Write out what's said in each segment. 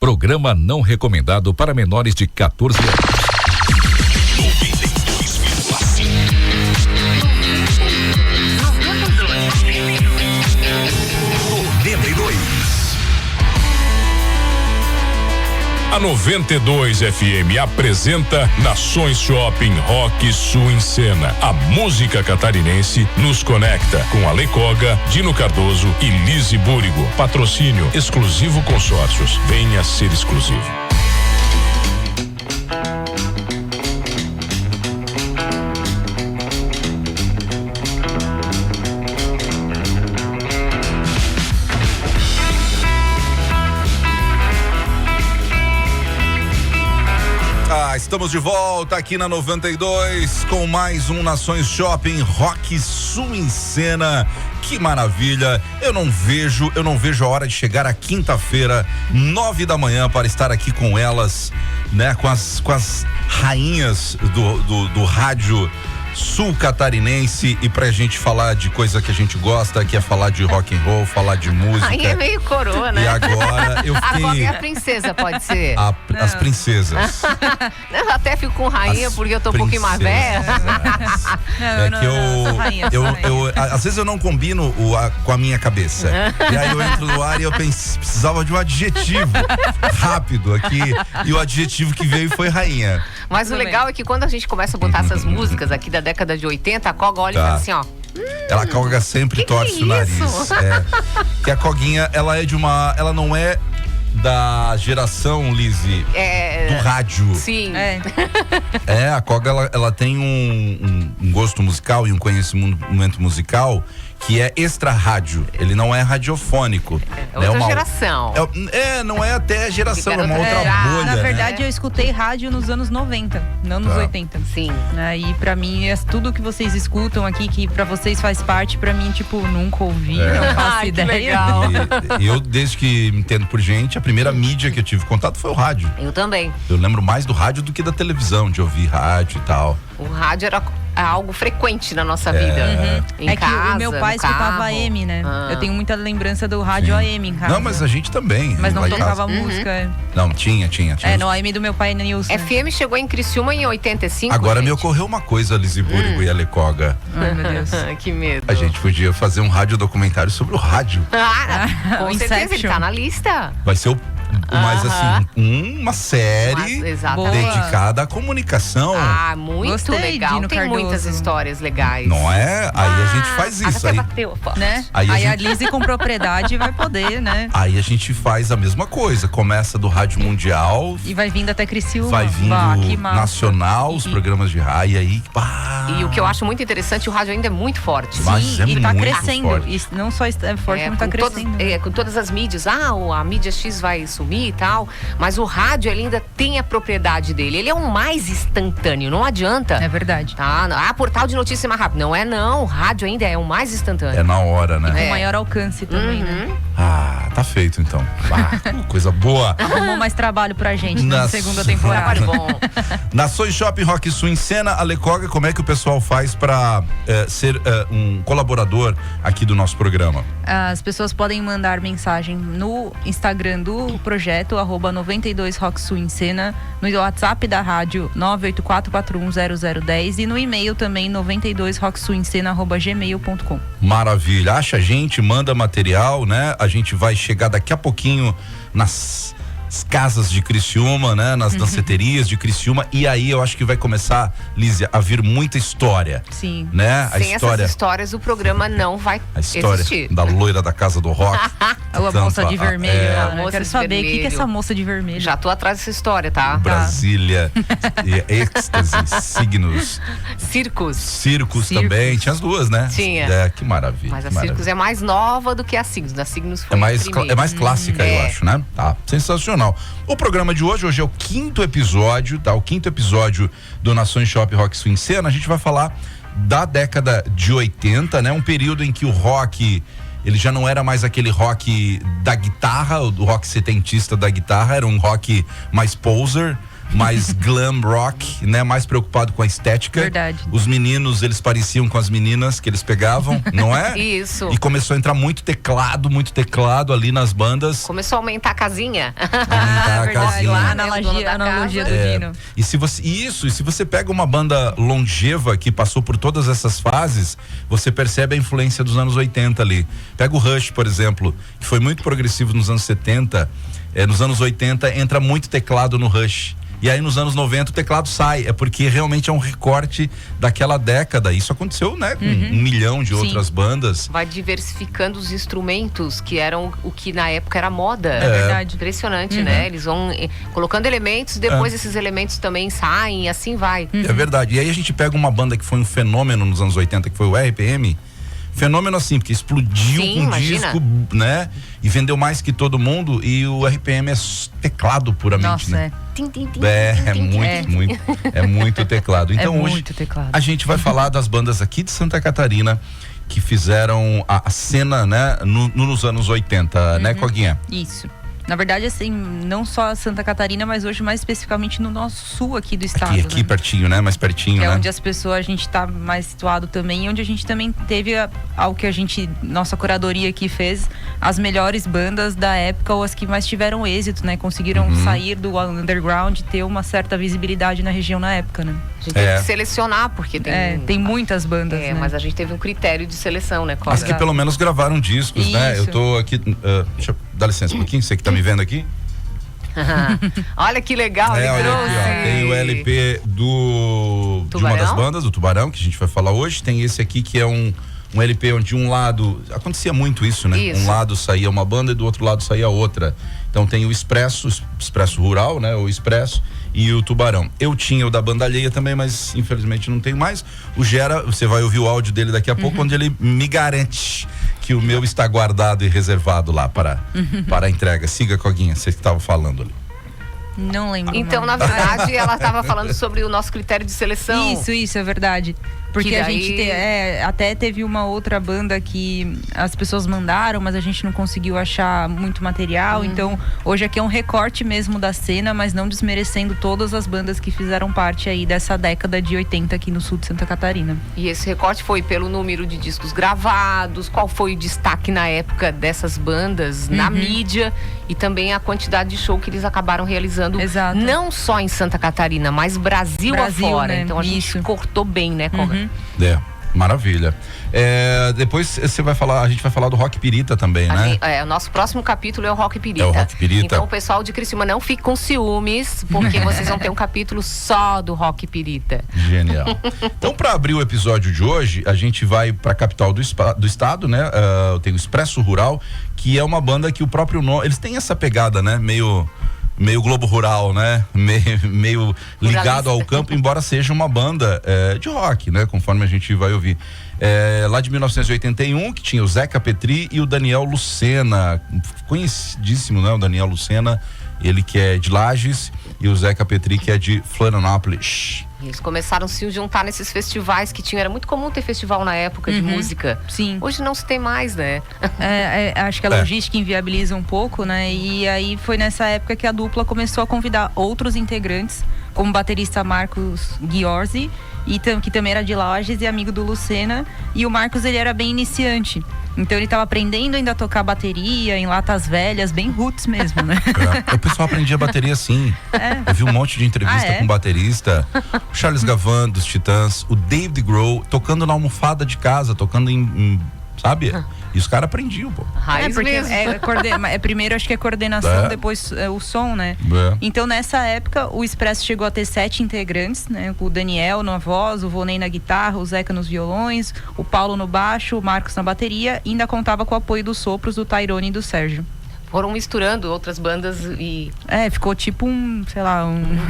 Programa não recomendado para menores de 14 anos. A 92 FM apresenta Nações Shopping Rock Sul em Cena. A música catarinense nos conecta com Ale Koga, Dino Cardoso e Lise Búrigo. Patrocínio Exclusivo Consórcios. Venha ser exclusivo. Estamos de volta aqui na 92 com mais um Nações Shopping Rock Sul em Cena. Que maravilha! Eu não vejo a hora de chegar à quinta-feira, 9 da manhã, para estar aqui com elas, né? Com as rainhas do rádio sul catarinense, e pra gente falar de coisa que a gente gosta, que é falar de rock and roll, falar de música. Aí é meio coroa, né? E agora eu fiquei... Agora é a princesa, ppode ser? As princesas. Eu até fico com rainha porque eu tô um pouquinho mais velha. Às vezes eu não combino com a minha cabeça. E aí eu entro no ar e eu precisava de um adjetivo rápido aqui, e o adjetivo que veio foi rainha. Mas o legal é que quando a gente começa a botar essas músicas aqui da década de 80, a Koga olha e fala assim, ó. Ela Koga sempre torce o nariz. Que a Koguinha, ela não é da geração, Lise, do rádio. Sim. A Koga, ela tem um gosto musical e um conhecimento musical que é extra rádio. Ele não é radiofônico. É outra geração. Não é até geração, é uma outra bolha. Na verdade, eu escutei rádio nos anos 90, não nos 80. Sim. E pra mim, tudo que vocês escutam aqui, que pra vocês faz parte, pra mim, tipo, nunca ouvi, não faço ideia. Legal. E eu, desde que me entendo por gente, a primeira mídia que eu tive contato foi o rádio. Eu também. Eu lembro mais do rádio do que da televisão, de ouvir rádio e tal. O rádio era algo frequente na nossa vida. Em casa, que o meu pai escutava AM, né? Eu tenho muita lembrança do rádio AM em casa. Não, mas a gente também. Mas não tocava música. Não, tinha. No AM do meu pai, Nilson. FM chegou em Criciúma em 85. Agora me ocorreu uma coisa, Lise Búrigo e Ale Koga. Ai, meu Deus. Que medo. A gente podia fazer um rádio documentário sobre o rádio. Com certeza, ele tá na lista. Vai ser mas assim, uma série dedicada à comunicação. Muito Gostei, legal. Dino Tem Cardoso. Muitas histórias legais. Não é? Aí a gente faz isso. Aí, bateu, né? Aí a Lise com propriedade vai poder, né? Aí a gente faz a mesma coisa. Começa do Rádio Mundial. E vai vindo até Criciúma. Vai vindo nacional, os programas de rádio. Aí, E o que eu acho muito interessante, o rádio ainda é muito forte. Sim, e tá muito crescendo. forte. E não só é forte, como tá crescendo. Com todas as mídias. A mídia X vai sumir e tal, mas o rádio ele ainda tem a propriedade dele. Ele é o mais instantâneo, não adianta. É verdade. Portal de notícia mais rápido. Não é não, o rádio ainda é o mais instantâneo. É na hora, né? Com maior alcance também, né? Tá feito então. Coisa boa. Arrumou mais trabalho pra gente na segunda temporada. Bom. Nações Shopping Rock Sul em Cena. Ale Koga, como é que o pessoal faz pra ser um colaborador aqui do nosso programa? As pessoas podem mandar mensagem no Instagram do projeto, @92 Rock Sul em Cena, no WhatsApp da rádio 984410010 e no e-mail também 92rocksulincena@gmail.com. Maravilha. Acha a gente, manda material, né? A gente vai chegar daqui a pouquinho nas casas de Criciúma, né? Nas danceterias de Criciúma, e aí eu acho que vai começar, Lísia, a vir muita história. Sim. Né? Sem essas histórias o programa não vai existir. Da loira da Casa do Rock. A moça de vermelho. Eu quero saber o que é essa moça de vermelho. Já tô atrás dessa história, tá? Brasília, êxtase, signos. Circos também. Tinha as duas, né? Tinha. Que maravilha. Mas a Circos é mais nova do que a Signos. A Signos foi é mais clássica, eu acho, né? Sensacional. O programa de hoje é o 5º episódio, tá? O 5º episódio do Nações Shopping Rock Sul em Cena. A gente vai falar da década de 80, né? Um período em que o rock, ele já não era mais aquele rock da guitarra, o rock setentista da guitarra, era um rock mais poser, mais glam rock, né? Mais preocupado com a estética. Verdade. Os meninos, eles pareciam com as meninas que eles pegavam, não é? Isso. E começou a entrar muito teclado ali nas bandas. Começou a aumentar a casinha. Aumentar a casinha. A Dono da analogia do casa. Dino. E se você pega uma banda longeva que passou por todas essas fases, você percebe a influência dos anos 80 ali. Pega o Rush, por exemplo, que foi muito progressivo nos anos 70, nos anos 80 entra muito teclado no Rush. E aí nos anos 90 o teclado sai, é porque realmente é um recorte daquela década. Isso aconteceu, né, com 1 milhão de outras bandas. Vai diversificando os instrumentos, que eram o que na época era moda. É verdade. Impressionante, né? Eles vão colocando elementos, depois esses elementos também saem e assim vai. É verdade. E aí a gente pega uma banda que foi um fenômeno nos anos 80, que foi o RPM. Fenômeno assim, porque explodiu Sim, com imagina. disco, né? E vendeu mais que todo mundo. E o RPM é teclado puramente, Nossa, né? Tim, tim, tim, É tim, tim, muito, tim. é muito teclado. Então hoje muito teclado. a gente vai falar das bandas aqui de Santa Catarina que fizeram a cena, né, nos anos 80, né, Coguinha? Isso. Na verdade, assim, não só Santa Catarina, mas hoje mais especificamente no nosso sul aqui do estado. Aqui né? pertinho, né? Mais pertinho, Que é né? onde as pessoas, a gente tá mais situado também, e onde a gente também teve ao que a gente, nossa curadoria aqui fez, as melhores bandas da época, ou as que mais tiveram êxito, né? Conseguiram sair do underground, ter uma certa visibilidade na região na época, né? A gente teve que selecionar, porque Tem muitas bandas, né? mas a gente teve um critério de seleção, né, As que Cláudia? pelo menos gravaram discos, né? Isso. Eu tô aqui, deixa eu dar licença um pouquinho, você que tá me vendo aqui. Olha que legal, ele Olha trouxe. aqui, ó, tem o LP de uma Tubarão? das bandas, do Tubarão, que a gente vai falar hoje. Tem esse aqui que é um LP onde de um lado, acontecia muito isso, né? Isso. Um lado saía uma banda e do outro lado saía outra. Então tem o Expresso Rural, né? O Expresso e o Tubarão. Eu tinha o da banda alheia também, mas infelizmente não tenho mais. O Gera, você vai ouvir o áudio dele daqui a pouco, onde ele me garante que o meu está guardado e reservado lá para a entrega. Siga, Coguinha, você que estava falando ali. Não lembro. Então, mais. na verdade, ela estava falando sobre o nosso critério de seleção. Isso, é verdade. Porque Que a daí- gente até teve uma outra banda que as pessoas mandaram, mas a gente não conseguiu achar muito material. Então, hoje aqui é um recorte mesmo da cena, mas não desmerecendo todas as bandas que fizeram parte aí dessa década de 80 aqui no sul de Santa Catarina. E esse recorte foi pelo número de discos gravados, qual foi o destaque na época dessas bandas na mídia e também a quantidade de show que eles acabaram realizando. Exato. Não só em Santa Catarina, mas Brasil afora. né? Então a gente Isso. cortou bem, né, Cora? Maravilha. Depois a gente vai falar do Rock Pirita também, né? O nosso próximo capítulo é o Rock Pirita. É o Rock Pirita. Então o pessoal de Criciúma não fique com ciúmes, porque vocês vão ter um capítulo só do Rock Pirita. Genial. Então, para abrir o episódio de hoje, a gente vai para a capital do estado, né? Tem o Expresso Rural, que é uma banda que o próprio nome, eles têm essa pegada, né? Meio Globo Rural, né? Meio ligado ao campo, embora seja uma banda de rock, né? Conforme a gente vai ouvir. Lá de 1981, que tinha o Zeca Petri e o Daniel Lucena, conhecidíssimo, né? O Daniel Lucena, ele que é de Lages, e o Zeca Petri, que é de Florianópolis. Eles começaram a se juntar nesses festivais que tinham. Era muito comum ter festival na época de música. Sim. Hoje não se tem mais, né? Acho que a logística inviabiliza um pouco, né? E aí foi nessa época que a dupla começou a convidar outros integrantes, como o baterista Marcos Ghiorzi, que também era de Lages e amigo do Lucena. E o Marcos, ele era bem iniciante. Então ele estava aprendendo ainda a tocar bateria em latas velhas, bem roots mesmo, né? O pessoal aprendia bateria assim. Eu vi um monte de entrevista com baterista. O Charles Gavan dos Titãs, o David Grohl tocando na almofada de casa, tocando sabe? E os caras aprendiam, pô. Raiz Porque mesmo. primeiro acho que é coordenação, depois o som, né? Então nessa época o Expresso chegou a ter 7 integrantes, né? O Daniel na voz, o Vonei na guitarra, o Zeca nos violões, o Paulo no baixo, o Marcos na bateria, e ainda contava com o apoio dos sopros do Tairone e do Sérgio. Foram misturando outras bandas e... Ficou tipo um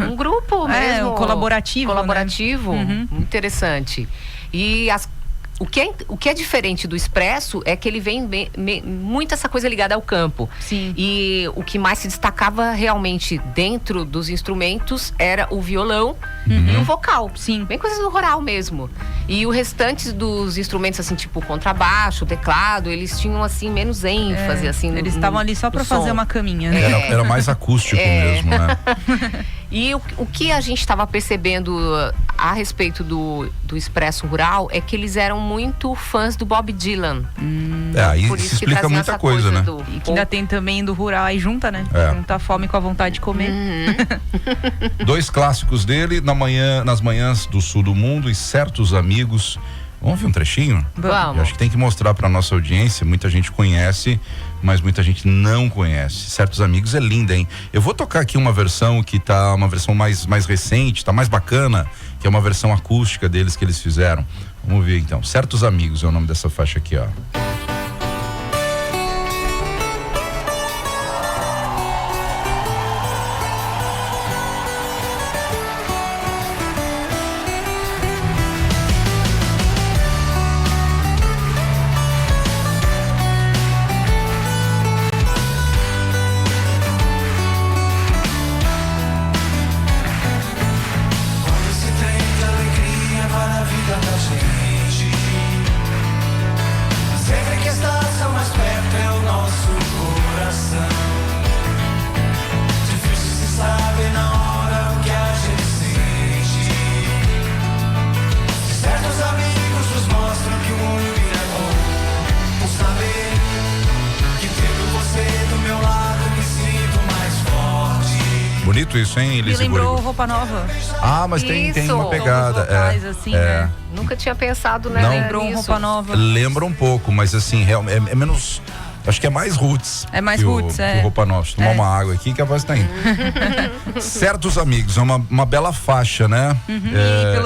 Um grupo mesmo. Colaborativo. Colaborativo. Né? Muito interessante. E o que é diferente do Expresso é que ele vem muito essa coisa ligada ao campo. Sim. E o que mais se destacava realmente dentro dos instrumentos era o violão e o vocal. Sim. Bem coisas do rural mesmo. E o restante dos instrumentos, assim, tipo o contrabaixo, o teclado, eles tinham, assim, menos ênfase, assim. Eles estavam ali só pra no som. fazer uma caminha, né? Era mais acústico mesmo, né? E o que a gente estava percebendo a respeito do Expresso Rural é que eles eram muito fãs do Bob Dylan. Aí Por isso isso que explica trazia muita essa coisa, né? E que ainda tem também do rural aí junta, né? Junta a fome com a vontade de comer. Dois clássicos dele, nas manhãs do sul do mundo e Certos Amigos. Vamos ver um trechinho? Vamos. Eu acho que tem que mostrar pra nossa audiência, muita gente conhece, mas muita gente não conhece. Certos Amigos é linda, hein? Eu vou tocar aqui uma versão que tá, uma versão mais recente, tá mais bacana, que é uma versão acústica deles que eles fizeram. Vamos ver então. Certos Amigos é o nome dessa faixa aqui, ó. Bonito isso, hein, Elise? Me lembrou Roupa Nova. Ah, mas tem uma pegada. Vocais, assim, né? Nunca tinha pensado, né? Não. Lembrou Roupa Nova. Lembra um pouco, mas assim, é menos. Acho que é mais roots. É mais que roots, que o Roupa Nova. Tomar uma água aqui que a voz tá indo. Certos Amigos, é uma bela faixa, né?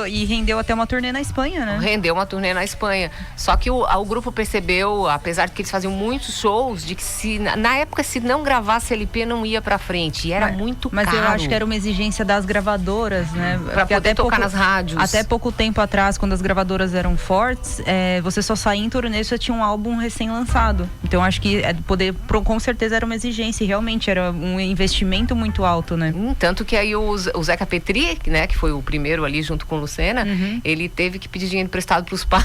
E rendeu até uma turnê na Espanha, né? Rendeu uma turnê na Espanha. Só que o grupo percebeu, apesar de que eles faziam muitos shows, de que na época se não gravasse LP não ia pra frente. E era muito caro. Mas eu acho que era uma exigência das gravadoras, né? Pra Porque poder tocar nas rádios. Até pouco tempo atrás, quando as gravadoras eram fortes, você só saía em turnê se você tinha um álbum recém-lançado. Então acho que com certeza era uma exigência, e realmente era um investimento muito alto, né? Tanto que aí o Zeca Petri, né, que foi o primeiro ali junto com o Lucena, ele teve que pedir dinheiro emprestado pros pais.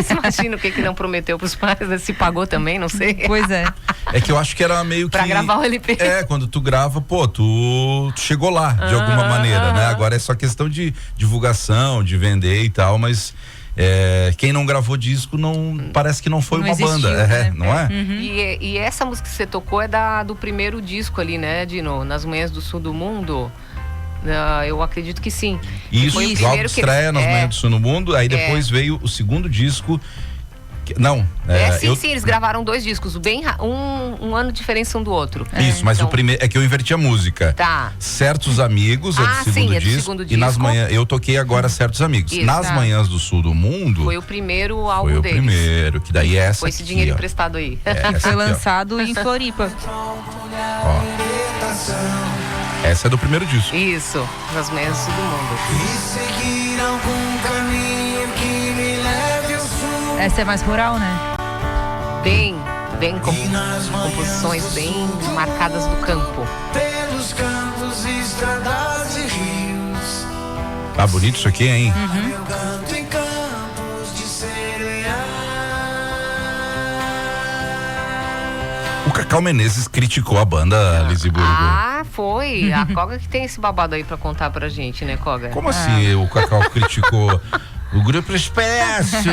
Imagina o que não prometeu pros pais, né? Se pagou também, não sei. Pois é. É que eu acho que era meio que... Pra gravar o LP. Quando tu grava, pô, tu chegou lá de alguma maneira, né? Agora é só questão de divulgação, de vender e tal, mas... quem não gravou disco parece que não foi uma banda, né? não é? E essa música que você tocou é do primeiro disco ali, né, Dino? Nas Manhãs do Sul do Mundo. Eu acredito que sim. Isso, foi o o primeiro álbum estreia nas Manhãs do Sul do Mundo, aí depois veio o segundo disco. Sim, eles gravaram 2 discos, um ano de diferença um do outro. Isso, mas o primeiro é que eu inverti a música. Tá. Certos Amigos é do segundo disco. E nas manhãs, eu toquei agora Certos Amigos. Isso, nas Manhãs do Sul do Mundo. Foi o primeiro álbum foi o deles. primeiro, que daí é essa. Foi esse dinheiro emprestado aí. Foi lançado em Floripa. Ó. Essa é do primeiro disco. Isso, nas Manhãs do Sul do Mundo. Essa é mais rural, né? Bem composições bem marcadas do campo. Pelos campos, estradas e rios. Tá bonito isso aqui, hein? Eu canto em campos de sereia. O Cacau Menezes criticou a banda, Lise Burgo. Foi. A Koga que tem esse babado aí pra contar pra gente, né, Koga? Como assim o Cacau criticou o Grupo Expresso?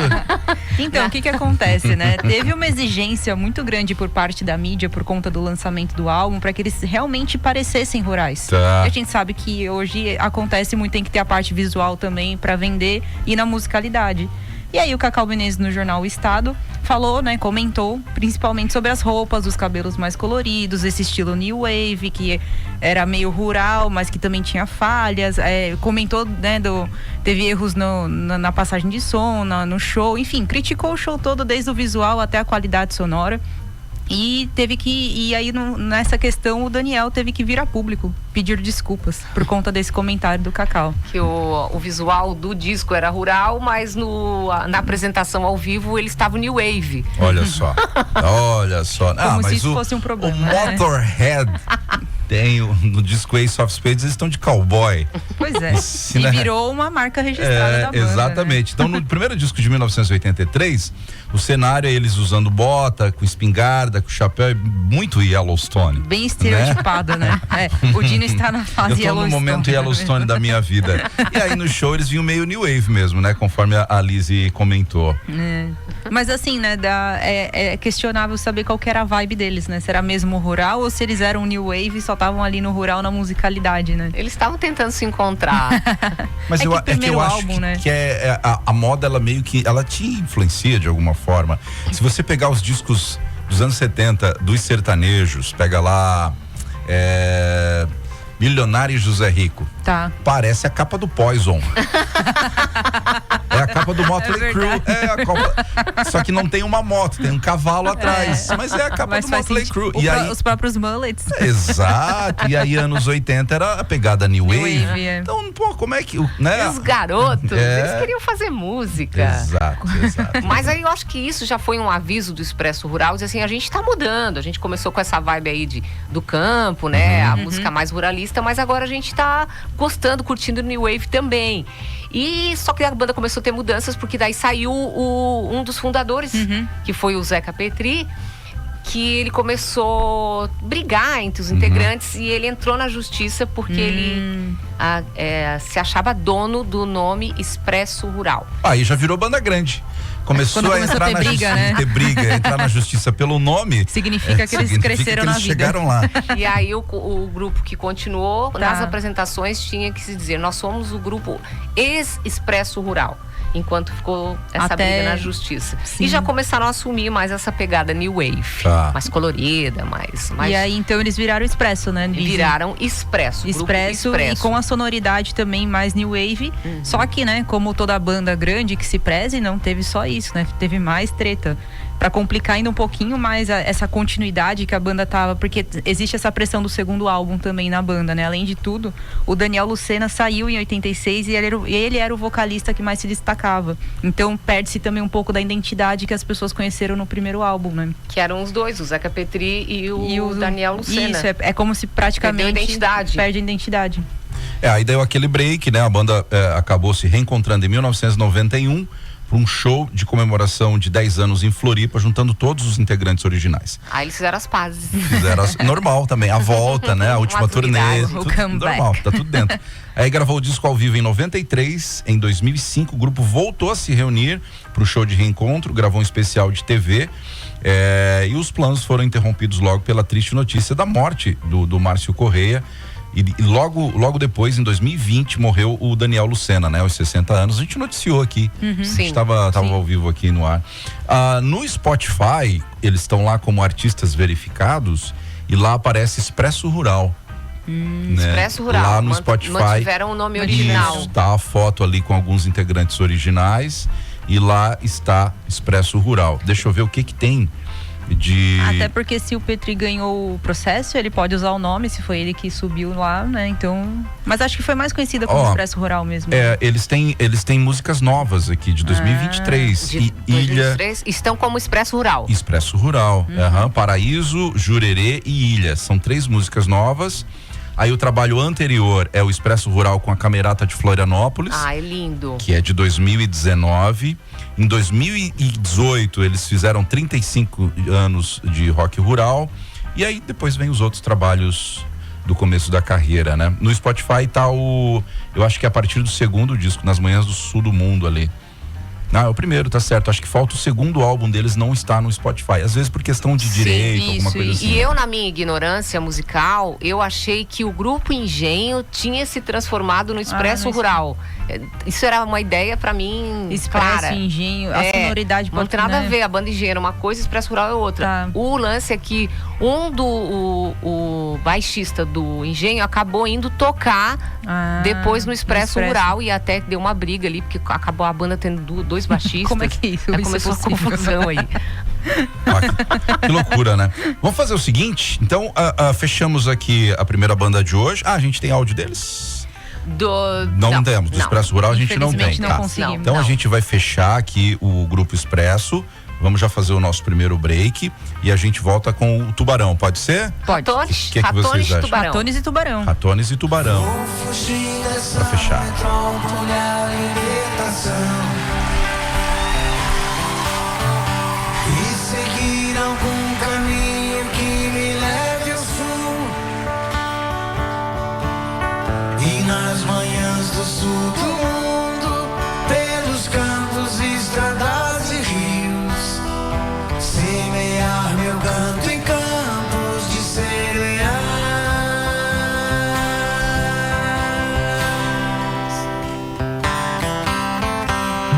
Então, o que acontece, né? Teve uma exigência muito grande por parte da mídia por conta do lançamento do álbum para que eles realmente parecessem rurais. Tá. E a gente sabe que hoje acontece muito, tem que ter a parte visual também para vender e na musicalidade. E aí o Cacau Menezes no jornal O Estado falou, né, comentou principalmente sobre as roupas, os cabelos mais coloridos, esse estilo new wave que era meio rural, mas que também tinha falhas, comentou, né, teve erros na passagem de som, no show, enfim, criticou o show todo desde o visual até a qualidade sonora. E aí nessa questão o Daniel teve que vir a público pedir desculpas por conta desse comentário do Cacau. Que o visual do disco era rural, mas na apresentação ao vivo ele estava new wave. Olha só. Como se isso fosse um problema. O Motorhead No disco Ace of Spades eles estão de cowboy. Pois é. E virou uma marca registrada da banda. Exatamente. Né? Então, no primeiro disco de 1983, o cenário é eles usando bota, com espingarda, com chapéu, muito Yellowstone. Bem estereotipado, né? O Dino está na fase Yellowstone. Eu tô no momento Yellowstone da minha vida. E aí no show eles vinham meio New Wave mesmo, né? Conforme a Lizzy comentou. Mas assim, né? É questionável saber qual que era a vibe deles, né? Se era mesmo rural ou se eles eram New Wave e só estavam ali no rural na musicalidade, né? Eles estavam tentando se encontrar. Mas eu acho né? que a moda, ela meio que, ela te influencia de alguma forma. Se você pegar os discos dos anos 70, dos sertanejos, pega lá Milionário José Rico. Tá. Parece a capa do Poison. É a capa do Motley Crue. Só que não tem uma moto, tem um cavalo atrás. Mas é a capa do Motley Crue. E aí, os próprios mullets. Exato. E aí, anos 80 era a pegada New Wave. Então, pô, como é que. Né? Os garotos, eles queriam fazer música. Exato. Mas aí eu acho que isso já foi um aviso do Expresso Rural, dizer assim, a gente tá mudando. A gente começou com essa vibe aí do campo, né? A música mais ruralista, mas agora a gente tá gostando, curtindo New Wave também. E só que a banda começou a ter mudanças, porque daí saiu um dos fundadores, que foi o Zeca Petri, que ele começou a brigar entre os integrantes e ele entrou na justiça porque ele se achava dono do nome Expresso Rural. Aí já virou banda grande. Começou a entrar na justiça, né? ter briga, entrar na justiça pelo nome. Significa que eles cresceram na vida. Chegaram lá. E aí o grupo que continuou, nas apresentações tinha que se dizer, nós somos o grupo ex-Expresso Rural. Enquanto ficou essa briga na justiça. Sim. E já começaram a assumir mais essa pegada New Wave. Mais colorida, mais... E aí, então, eles viraram Expresso, né? Viraram Expresso. Expresso e com a sonoridade também mais New Wave. Só que, né, como toda banda grande que se preze, não teve só isso, né? Teve mais treta. Pra complicar ainda um pouquinho mais essa continuidade que a banda tava, porque existe essa pressão do segundo álbum também na banda, né? Além de tudo, o Daniel Lucena saiu em 86 e ele era o vocalista que mais se destacava. Então perde-se também um pouco da identidade que as pessoas conheceram no primeiro álbum, né? Que eram os dois, o Zeca Petri e o Daniel Lucena. Isso, é como se praticamente perde a identidade. Aí deu aquele break, né? A banda acabou se reencontrando em 1991 para um show de comemoração de 10 anos em Floripa, juntando todos os integrantes originais. Aí eles fizeram as pazes. Normal também, a volta, né? A última turnê. Normal, tá tudo dentro. Aí gravou o disco ao vivo em 93, em 2005 o grupo voltou a se reunir para o show de reencontro, gravou um especial de TV. E os planos foram interrompidos logo pela triste notícia da morte do Márcio Correia. E logo depois, em 2020, morreu o Daniel Lucena, né? Aos 60 anos. A gente noticiou aqui. A gente tava ao vivo aqui no ar. No Spotify, eles estão lá como artistas verificados e lá aparece Expresso Rural. Né? Expresso Rural. Lá no Spotify. Mantiveram o nome original. Isso, tá a foto ali com alguns integrantes originais e lá está Expresso Rural. Deixa eu ver o que tem. Até porque se o Petri ganhou o processo, ele pode usar o nome, se foi ele que subiu lá, né? Então, mas acho que foi mais conhecida como Expresso Rural mesmo. Eles têm músicas novas aqui de 2023. De 2023 estão como Expresso Rural. Expresso Rural. Paraíso, Jurerê e Ilha. São 3 músicas novas. Aí o trabalho anterior é o Expresso Rural com a Camerata de Florianópolis. É lindo. Que é de 2019. Em 2018 eles fizeram 35 anos de rock rural. E aí depois vem os outros trabalhos do começo da carreira, né? No Spotify tá eu acho que é a partir do segundo disco, Nas Manhãs do Sul do Mundo ali. É o primeiro, tá certo. Acho que falta o segundo álbum deles, não está no Spotify. Às vezes por questão de direito, alguma coisa assim. E eu, na minha ignorância musical, eu achei que o Grupo Engenho tinha se transformado no Expresso Rural. Isso era uma ideia pra mim Expresso, Engenho, a sonoridade não tem nada a ver. A banda Engenho era uma coisa, Expresso Rural é outra. O lance é que o baixista do Engenho acabou indo tocar depois no Expresso Rural e até deu uma briga ali, porque acabou a banda tendo dois baixistas. Como é que é isso? Começou a confusão aí. Que loucura, né? Vamos fazer o seguinte, então fechamos aqui a primeira banda de hoje. A gente tem áudio deles? Não temos, do Expresso Rural a gente não tem. Não conseguimos. Então a gente vai fechar aqui o Grupo Expresso Vamos já fazer o nosso primeiro break e a gente volta com o Tubarão, pode ser? Pode. Ratones, Que vocês Ratones acham? e Tubarão. Ratones e Tubarão. Ratones e Tubarão. Pra fechar. Metrópole, a libertação. E seguir algum caminho que me leve ao sul. E nas manhãs do sul do mundo, pelos campos, estradas e rios, semear meu canto em campos de cereais.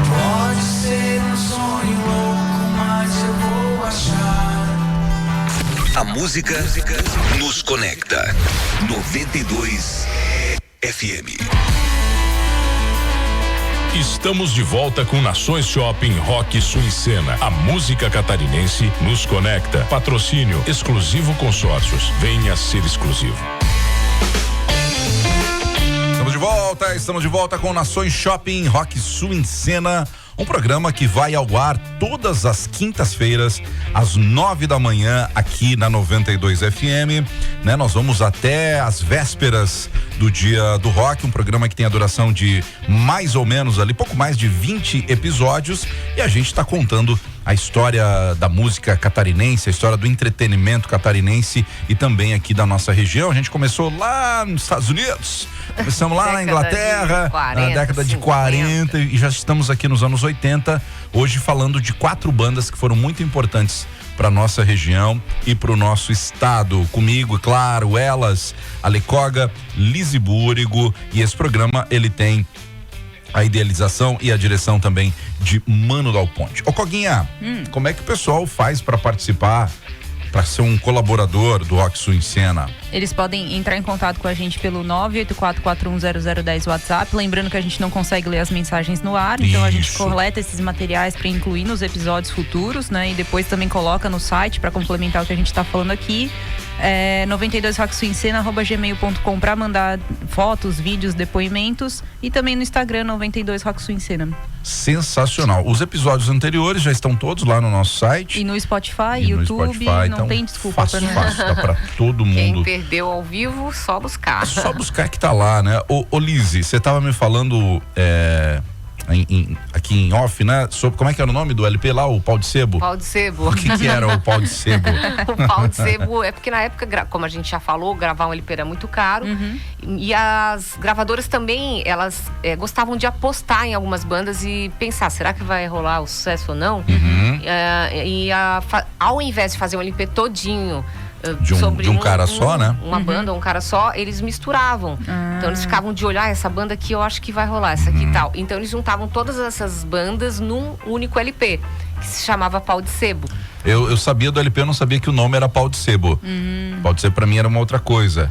Pode ser um sonho louco, mas eu vou achar. A música nos conecta. 92 FM. Estamos de volta com Nações Shopping Rock Sul em Cena. A música catarinense nos conecta. Patrocínio Exclusivo Consórcios. Venha ser exclusivo. Estamos de volta com Nações Shopping Rock Sul em Cena. Um programa que vai ao ar todas as quintas-feiras, às 9 da manhã, aqui na 92 FM, né? Nós vamos até as vésperas do Dia do Rock, um programa que tem a duração de mais ou menos ali, pouco mais de 20 episódios, e a gente está contando a história da música catarinense, a história do entretenimento catarinense e também aqui da nossa região. A gente começou lá nos Estados Unidos, começamos lá na Inglaterra, na década de 40 e já estamos aqui nos anos 80, hoje falando de 4 bandas que foram muito importantes para nossa região e para o nosso estado. Comigo, claro, elas, a Lecoga, Lise Búrigo, e esse programa ele tem a idealização e a direção também de Mano Dal Ponte. Ô Coguinha, como é que o pessoal faz para participar, para ser um colaborador do Rock Sul em Cena? Eles podem entrar em contato com a gente pelo 984410010 WhatsApp. Lembrando que a gente não consegue ler as mensagens no ar, então a gente Isso. coleta esses materiais para incluir nos episódios futuros, né? E depois também coloca no site para complementar o que a gente está falando aqui. 92rocksulencena@gmail.com para mandar fotos, vídeos, depoimentos, e também no Instagram 92 Rock Sul em Cena. Sensacional. Os episódios anteriores já estão todos lá no nosso site. E no Spotify, E no YouTube, Spotify, não então, tem desculpa fácil, para não. dá pra todo Quem mundo. perdeu ao vivo, só buscar. É só buscar que tá lá, né? Ô Lise, você tava me falando aqui em off, né? Sobre como é que era o nome do LP lá, o Pau de Sebo? Pau de Sebo. O que era o Pau de Sebo? O Pau de Sebo é porque na época, como a gente já falou, gravar um LP era muito caro. E as gravadoras também, elas gostavam de apostar em algumas bandas e pensar, será que vai rolar o sucesso ou não? Ao invés de fazer um LP todinho De um cara só, né? Uma banda, um cara só, eles misturavam. Então eles ficavam de olhar, essa banda aqui eu acho que vai rolar, essa aqui e tal. Então eles juntavam todas essas bandas num único LP, que se chamava Pau de Sebo. Eu sabia do LP, eu não sabia que o nome era Pau de Sebo. Pau de Sebo pra mim era uma outra coisa.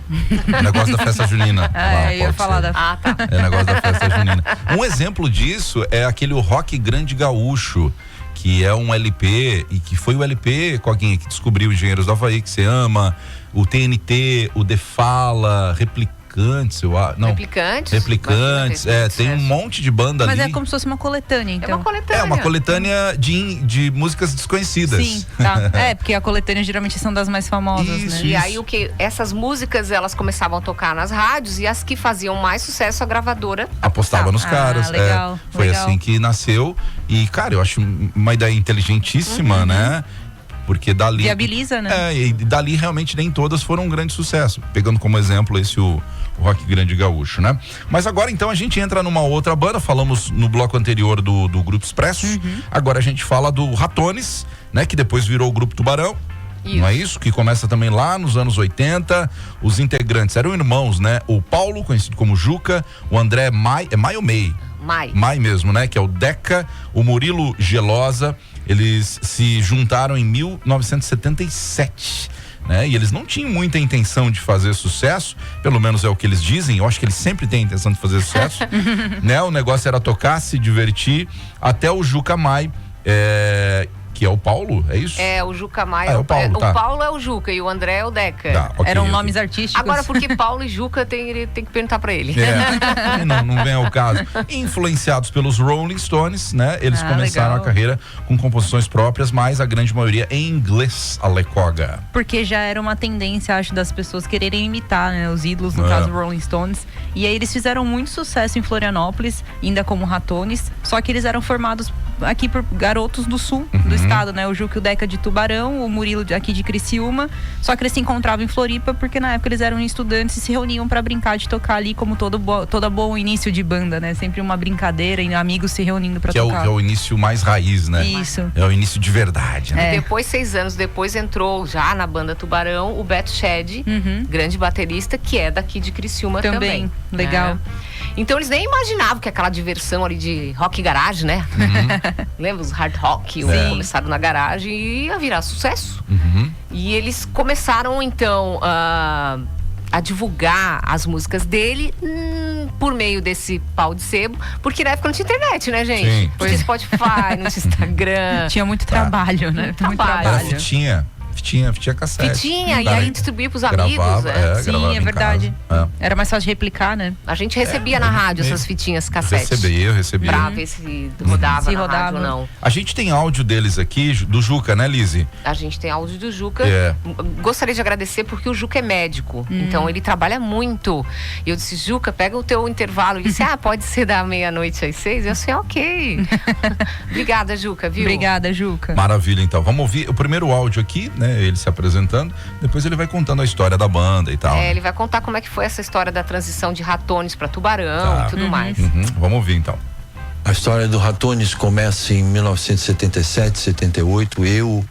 O negócio da festa junina. Eu ia falar da... Ah, tá. É o negócio da festa junina. Um exemplo disso é aquele Rock Grande Gaúcho, que é um LP, e que foi o LP, Coguinha, que descobriu Engenheiros do Havaí, que você ama, o TNT, o The Fala, Replicantes, eu acho. Não. Replicantes, tem um monte de banda Mas ali. é como se fosse uma coletânea, então. É uma coletânea. É uma coletânea de músicas desconhecidas. Sim, tá. Porque a coletânea geralmente são das mais famosas, Isso. né? E aí essas músicas, elas começavam a tocar nas rádios, e as que faziam mais sucesso, a gravadora apostava nos caras. Legal, foi legal. assim que nasceu. E, cara, eu acho uma ideia inteligentíssima, né? Porque dali... Viabiliza, né? E dali realmente nem todas foram um grande sucesso. Pegando como exemplo o Rock Grande Gaúcho, né? Mas agora então a gente entra numa outra banda. Falamos no bloco anterior do Grupo Expresso. Agora a gente fala do Ratones, né? Que depois virou o Grupo Tubarão. Isso. Não é isso? Que começa também lá nos anos 80. Os integrantes eram irmãos, né? O Paulo, conhecido como Juca, o André Mai ou May? Mai mesmo, né? Que é o Deca, o Murilo Gelosa. Eles se juntaram em 1977, né? E eles não tinham muita intenção de fazer sucesso, pelo menos é o que eles dizem. Eu acho que eles sempre têm a intenção de fazer sucesso, né? O negócio era tocar, se divertir, até o Juca Mai, que é o Paulo, é isso? É, o Juca Maia. É o Paulo, tá. O Paulo é o Juca e o André é o Deca. Tá, ok, Eram ok. nomes artísticos. Agora, porque Paulo e Juca ele tem que perguntar pra ele. É, não vem ao caso. Influenciados pelos Rolling Stones, né? Eles começaram legal. a carreira com composições próprias, mas a grande maioria em inglês, Alecoga. Porque já era uma tendência, acho, das pessoas quererem imitar, né? Os ídolos, no caso, Rolling Stones. E aí eles fizeram muito sucesso em Florianópolis, ainda como Ratones. Só que eles eram formados aqui por garotos do sul do estado, né? O Juca e o Deca de Tubarão, o Murilo aqui de Criciúma. Só que eles se encontravam em Floripa porque na época eles eram estudantes e se reuniam pra brincar de tocar ali, como toda bom início de banda, né? Sempre uma brincadeira e amigos se reunindo pra tocar. Que é o início mais raiz, né? Isso. É o início de verdade, né? É. Depois, 6 anos depois, entrou já na banda Tubarão o Beto Shed, grande baterista, que é daqui de Criciúma também. Legal. né? Então eles nem imaginavam que aquela diversão ali de rock garagem, né? Lembra os hard rock? Começaram na garagem e ia virar sucesso. E eles começaram então a divulgar as músicas dele por meio desse pau de sebo, porque na época não tinha internet, né, gente? Sim. Não tinha Spotify, não tinha Instagram. Tinha muito trabalho, né? Muito trabalho. Era trabalho. fitinha cassete. Fitinha, e aí distribuía pros amigos, né? Sim, gravava é em verdade. casa. Era mais fácil de replicar, né? A gente recebia na rádio essas fitinhas cassete. Eu recebi. Pra ver se rodava Se na rodava. rádio ou não. A gente tem áudio deles aqui, do Juca, né, Lizzy? A gente tem áudio do Juca. É. Gostaria de agradecer porque o Juca é médico. Então ele trabalha muito. E eu disse, Juca, pega o teu intervalo. Ele disse, pode ser da 12:00 às 6:00? Eu disse, ok. Obrigada, Juca, viu? Obrigada, Juca. Maravilha, então. Vamos ouvir o primeiro áudio aqui, né? Ele se apresentando. Depois ele vai contando a história da banda e tal. Ele vai contar como é que foi essa história da transição de Ratones pra Tubarão e tudo mais. Vamos ouvir, então. A história do Ratones começa em 1977, 78. Eu,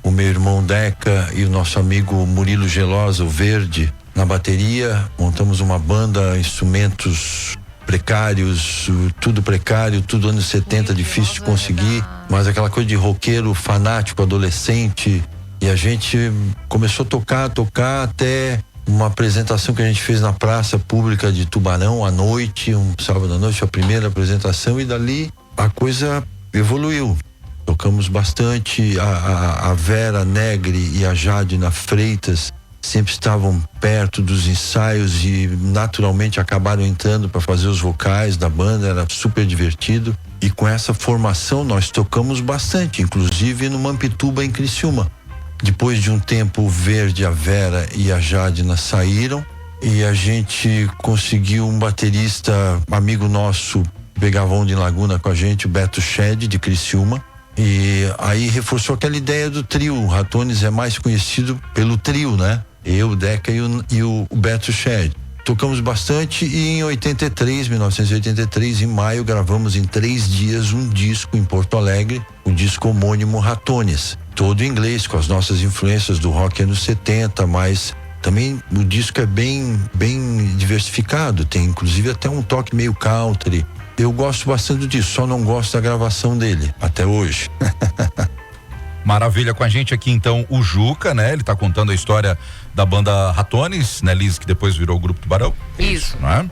o meu irmão Deca e o nosso amigo Murilo Gelosa, o Verde, na bateria. Montamos uma banda, instrumentos precários, tudo precário, tudo anos 70, difícil de conseguir. Mas aquela coisa de roqueiro fanático, adolescente. E a gente começou a tocar até uma apresentação que a gente fez na praça pública de Tubarão à noite, um sábado à noite, a primeira apresentação, e dali a coisa evoluiu. Tocamos bastante, a Vera Negri e a Jadina Freitas sempre estavam perto dos ensaios e naturalmente acabaram entrando para fazer os vocais da banda, era super divertido. E com essa formação nós tocamos bastante, inclusive no Mampituba, em Criciúma. Depois de um tempo, o Verde, a Vera e a Jadina saíram e a gente conseguiu um baterista, amigo nosso, pegava onda em Laguna com a gente, o Beto Shed, de Criciúma. E aí reforçou aquela ideia do trio. O Ratones é mais conhecido pelo trio, né? Eu, o Deca e o Beto Shed. Tocamos bastante e em 1983, em maio, gravamos em 3 dias um disco em Porto Alegre, o disco homônimo Ratones. Todo em inglês, com as nossas influências do rock anos 70, mas também o disco é bem diversificado, tem inclusive até um toque meio country. Eu gosto bastante disso, só não gosto da gravação dele, até hoje. Maravilha, com a gente aqui então o Juca, né? Ele tá contando a história da banda Ratones, né, Liz, que depois virou o Grupo Tubarão. Isso. Não é?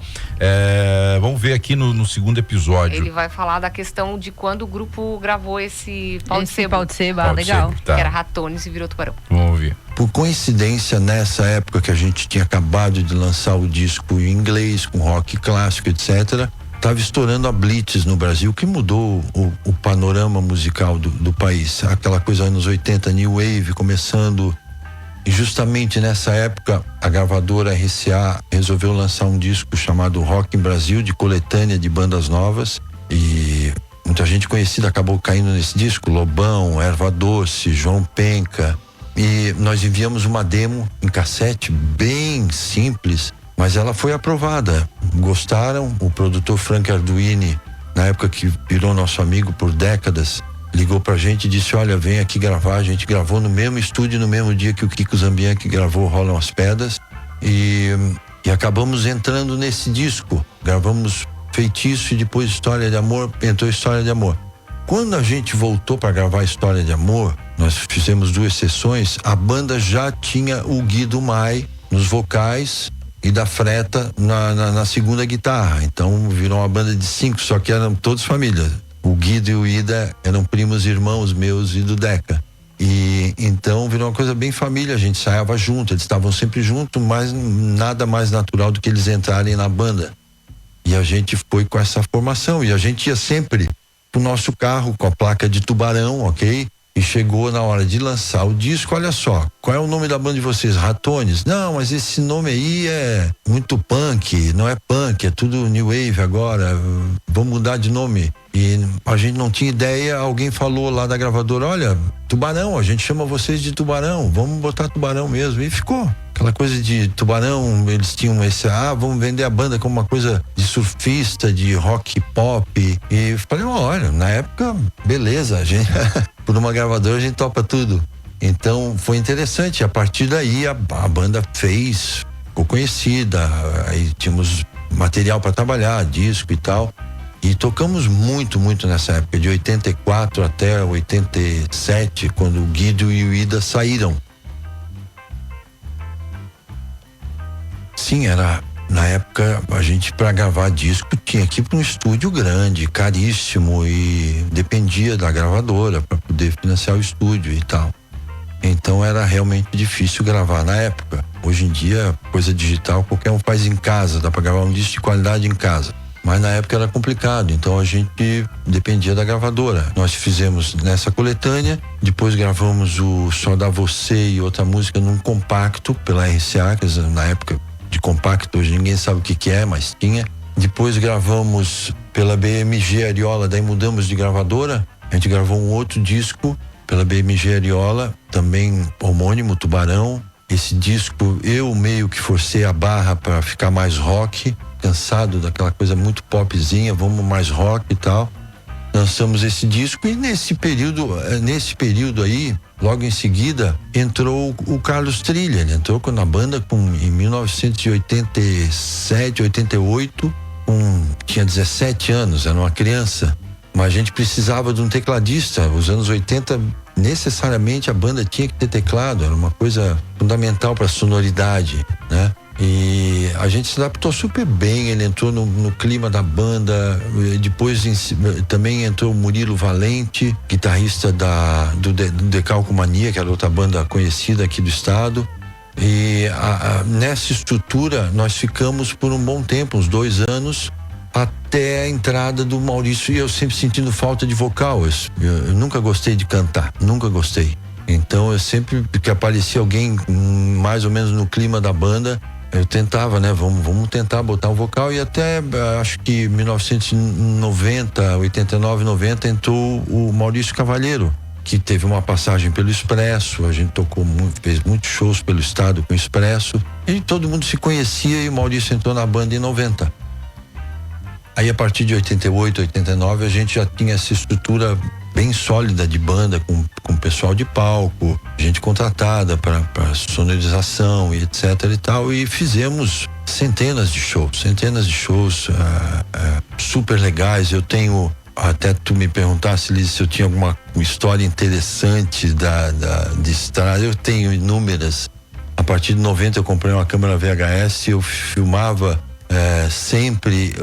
Vamos ver aqui no segundo episódio. Ele vai falar da questão de quando o grupo gravou esse pau de sebo. Pau de sebo, Pau de legal. sebo, tá. Que era Ratones e virou Tubarão. Vamos ouvir. Por coincidência, nessa época que a gente tinha acabado de lançar o disco em inglês, com rock clássico, etc., estava estourando a Blitz no Brasil, que mudou o panorama musical do país. Aquela coisa anos 80, New Wave começando. E justamente nessa época, a gravadora RCA resolveu lançar um disco chamado Rock em Brasil, de coletânea de bandas novas. E muita gente conhecida acabou caindo nesse disco. Lobão, Erva Doce, João Penca. E nós enviamos uma demo em cassete, bem simples, mas ela foi aprovada. Gostaram. O produtor Frank Arduini, na época que virou nosso amigo por décadas, ligou pra gente e disse, olha, vem aqui gravar. A gente gravou no mesmo estúdio, no mesmo dia que o Kiko Zambianchi gravou Rolam as Pedras, e acabamos entrando nesse disco. Gravamos Feitiço e depois História de Amor, entrou História de Amor. Quando a gente voltou para gravar História de Amor, nós fizemos 2 sessões, a banda já tinha o Guido Mai nos vocais e da Freta na segunda guitarra. Então virou uma banda de 5, só que eram todos família. O Guido e o Ida eram primos irmãos meus e do Deca. E então virou uma coisa bem família, a gente ensaiava junto, eles estavam sempre juntos, mas nada mais natural do que eles entrarem na banda. E a gente foi com essa formação, e a gente ia sempre pro nosso carro com a placa de Tubarão, ok? E chegou na hora de lançar o disco, olha só, qual é o nome da banda de vocês? Ratones? Não, mas esse nome aí é muito punk, não é punk, é tudo new wave agora, vamos mudar de nome. E a gente não tinha ideia, alguém falou lá da gravadora, olha, Tubarão, a gente chama vocês de Tubarão, vamos botar Tubarão mesmo. E ficou. Aquela coisa de Tubarão, eles tinham esse, vamos vender a banda como uma coisa de surfista, de rock pop. E falei, olha, na época, beleza, a gente, por uma gravadora a gente topa tudo. Então foi interessante, a partir daí a banda ficou conhecida, aí tínhamos material para trabalhar, disco e tal. E tocamos muito nessa época, de 84 até 87, quando o Guido e o Ida saíram. Sim, na época, a gente para gravar disco tinha que ir para um estúdio grande, caríssimo, e dependia da gravadora para poder financiar o estúdio e tal. Então era realmente difícil gravar na época. Hoje em dia, coisa digital, qualquer um faz em casa, dá para gravar um disco de qualidade em casa. Mas na época era complicado, então a gente dependia da gravadora. Nós fizemos nessa coletânea, depois gravamos o Só Dá Você e outra música num compacto pela RCA, que na época de compacto, hoje ninguém sabe o que é, mas tinha. Depois gravamos pela BMG Ariola, daí mudamos de gravadora, a gente gravou um outro disco pela BMG Ariola, também homônimo, Tubarão. Esse disco eu meio que forcei a barra para ficar mais rock, cansado daquela coisa muito popzinha, vamos mais rock e tal. Lançamos esse disco e nesse período aí, logo em seguida, entrou o Carlos Trilha. Ele entrou na banda em 1987, 88, tinha 17 anos, era uma criança. Mas a gente precisava de um tecladista. Os anos 80, necessariamente a banda tinha que ter teclado, era uma coisa fundamental para a sonoridade, né? E a gente se adaptou super bem, ele entrou no clima da banda. Depois também entrou o Murilo Valente, guitarrista do Decalco Mania, que era outra banda conhecida aqui do estado. E nessa estrutura nós ficamos por um bom tempo, uns 2 anos, até a entrada do Maurício, e eu sempre sentindo falta de vocal. Eu nunca gostei de cantar, nunca gostei. Então eu sempre que aparecia alguém mais ou menos no clima da banda, eu tentava, né? Vamos tentar botar um vocal. E até acho que 1990, 89, 90 entrou o Maurício Cavalheiro, que teve uma passagem pelo Expresso. A gente fez muitos shows pelo estado com o Expresso, e todo mundo se conhecia, e o Maurício entrou na banda em 90. Aí a partir de 88, 89 a gente já tinha essa estrutura bem sólida de banda, com pessoal de palco, gente contratada para sonorização e etc e tal, e fizemos centenas de shows super legais. Eu tenho, até tu me perguntasse, Liz, se eu tinha alguma história interessante de estrada. Eu tenho inúmeras. A partir de 90 eu comprei uma câmera VHS, eu filmava sempre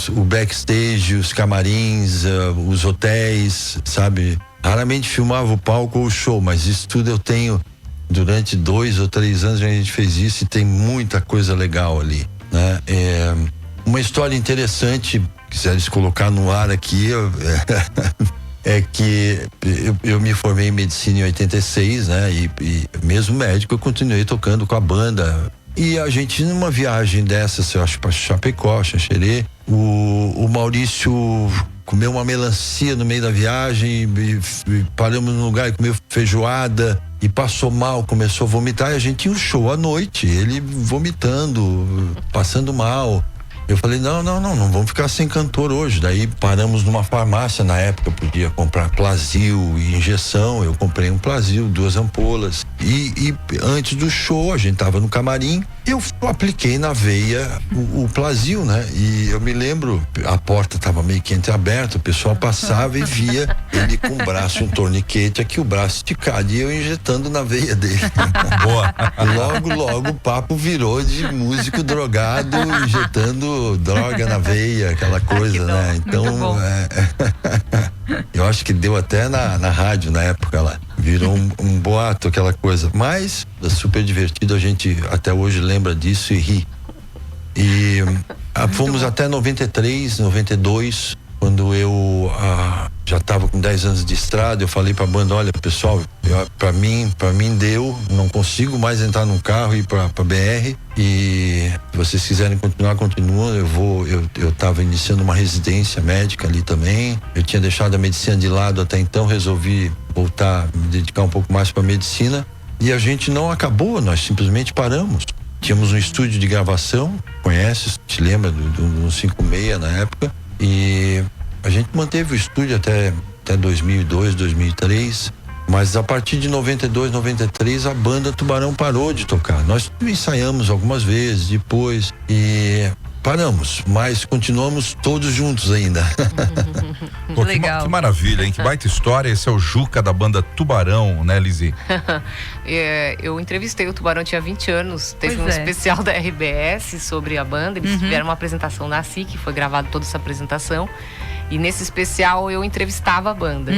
o backstage, os camarins, os hotéis, sabe? Raramente filmava o palco ou o show, mas isso tudo eu tenho. Durante 2 ou 3 anos a gente fez isso, e tem muita coisa legal ali, né? Uma história interessante, quiseres colocar no ar aqui, é que eu me formei em medicina em 86, né? E mesmo médico eu continuei tocando com a banda. E a gente, numa viagem dessas, eu acho, para Chapecó, Xanxerê, o Maurício comeu uma melancia no meio da viagem, e paramos num lugar e comeu feijoada e passou mal, começou a vomitar, e a gente tinha um show à noite, ele vomitando, passando mal. Eu falei, não vamos ficar sem cantor hoje. Daí paramos numa farmácia, na época podia comprar Plasil e injeção. Eu comprei um Plasil, 2 ampolas, E antes do show, a gente tava no camarim, eu apliquei na veia o Plasil, né? E eu me lembro, a porta tava meio que entreaberta, o pessoal passava e via ele com o braço, um torniquete aqui, o braço esticado, e eu injetando na veia dele. Boa. Logo o papo virou de músico drogado, injetando droga na veia, aquela coisa, né? Então, eu acho que deu até na rádio na época lá. Virou um boato, aquela coisa. Mas é super divertido, a gente até hoje lembra disso e ri. E fomos até 93, 92, quando eu já estava com 10 anos de estrada. Eu falei pra banda: olha, pessoal, pra mim deu, não consigo mais entrar num carro e ir pra BR, e se vocês quiserem continuar, continuam. Eu tava iniciando uma residência médica ali também, eu tinha deixado a medicina de lado até então, resolvi voltar, me dedicar um pouco mais pra medicina, e a gente não acabou, nós simplesmente paramos. Tínhamos um estúdio de gravação, conhece, te lembra do 56 na época, e a gente manteve o estúdio até 2002, 2003, mas a partir de 92, 93 a banda Tubarão parou de tocar. Nós ensaiamos algumas vezes depois e paramos, mas continuamos todos juntos ainda. Pô, que maravilha, hein? Que baita história. Esse é o Juca da banda Tubarão, né, Lizzy? Eu entrevistei o Tubarão, tinha 20 anos, teve um especial da RBS sobre a banda, eles tiveram uma apresentação na SIC, foi gravado toda essa apresentação. E nesse especial eu entrevistava a banda.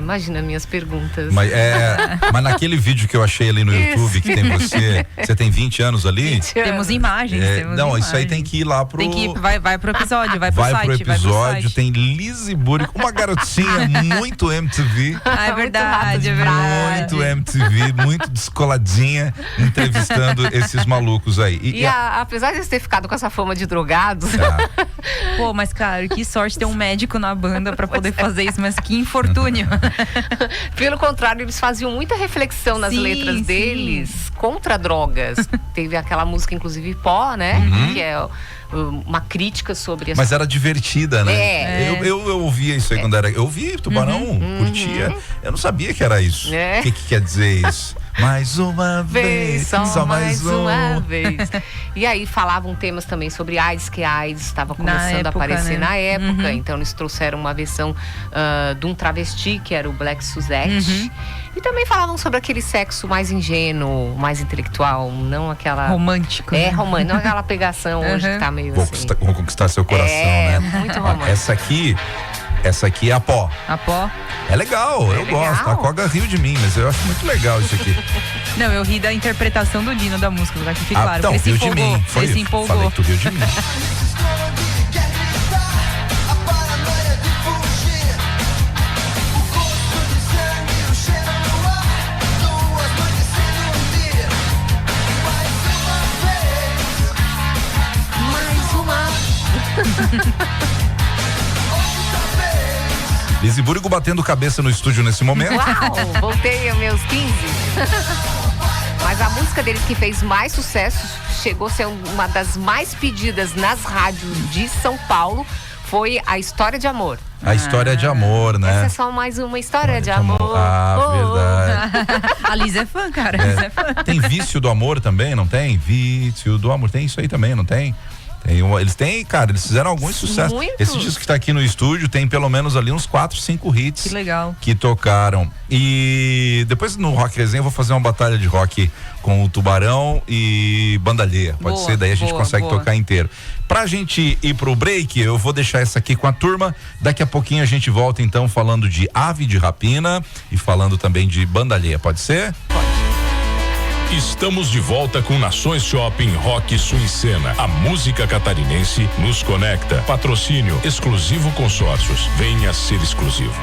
Imagina minhas perguntas. Mas naquele vídeo que eu achei ali no YouTube, que tem você tem 20 anos ali? 20 anos. Temos imagens. Isso aí tem que ir lá pro... Vai pro episódio, vai pro site. Vai pro episódio, tem Lizzy Búrigo, uma garotinha muito MTV. É verdade, Muito MTV, muito descoladinha, entrevistando esses malucos aí. Apesar de eles ter ficado com essa fama de drogados... Pô, mas cara, que sorte ter um médico na banda pra poder fazer isso, mas que infortúnio. Pelo contrário, eles faziam muita reflexão nas letras deles contra drogas. Teve aquela música, inclusive, Pó, né? Que é uma crítica sobre... Mas era divertida, né? Eu ouvia isso aí quando era... Eu ouvia Tubarão, curtia. Eu não sabia que era isso. O que quer dizer isso? Mais uma vez, só mais uma vez. E aí falavam temas também sobre AIDS, que a AIDS estava começando a aparecer na época. Então eles trouxeram uma versão de um travesti, que era o Black Suzette. E também falavam sobre aquele sexo mais ingênuo, mais intelectual, não aquela... Romântico. Romântico, não aquela pegação hoje que tá meio assim. Vou conquistar seu coração, né? Muito romântico. Essa aqui é a Pó. A Pó? É legal, eu gosto. A Coga riu de mim, mas eu acho muito legal isso aqui. Não, eu ri da interpretação do Dino da música, pra que fique claro. Então, riu de mim. Ele se empolgou. Falei que tu riu de mim. Lizzy Búrigo batendo cabeça no estúdio nesse momento. Uau, voltei aos meus 15. Mas a música deles que fez mais sucesso, chegou a ser uma das mais pedidas nas rádios de São Paulo, foi A História de Amor. A História de Amor, né? Essa é só mais uma história de amor. Verdade. A Liz é fã, cara. Tem Vício do Amor também, não tem? Vício do Amor, tem isso aí também, não tem? Eles têm, cara, eles fizeram alguns sucessos. Esse disco que tá aqui no estúdio tem pelo menos ali uns 4, 5 hits. Que legal. Que tocaram. E depois no Rock Resenha eu vou fazer uma batalha de rock com o Tubarão e Banda Alheia. Pode ser, daí a gente consegue tocar inteiro. Pra gente ir pro break, eu vou deixar essa aqui com a turma. Daqui a pouquinho a gente volta então falando de Ave de Rapina e falando também de Banda Alheia. Pode ser? Pode. Estamos de volta com Nações Shopping Rock Sul em Cena. A música catarinense nos conecta. Patrocínio Exclusivo Consórcios. Venha ser exclusivo.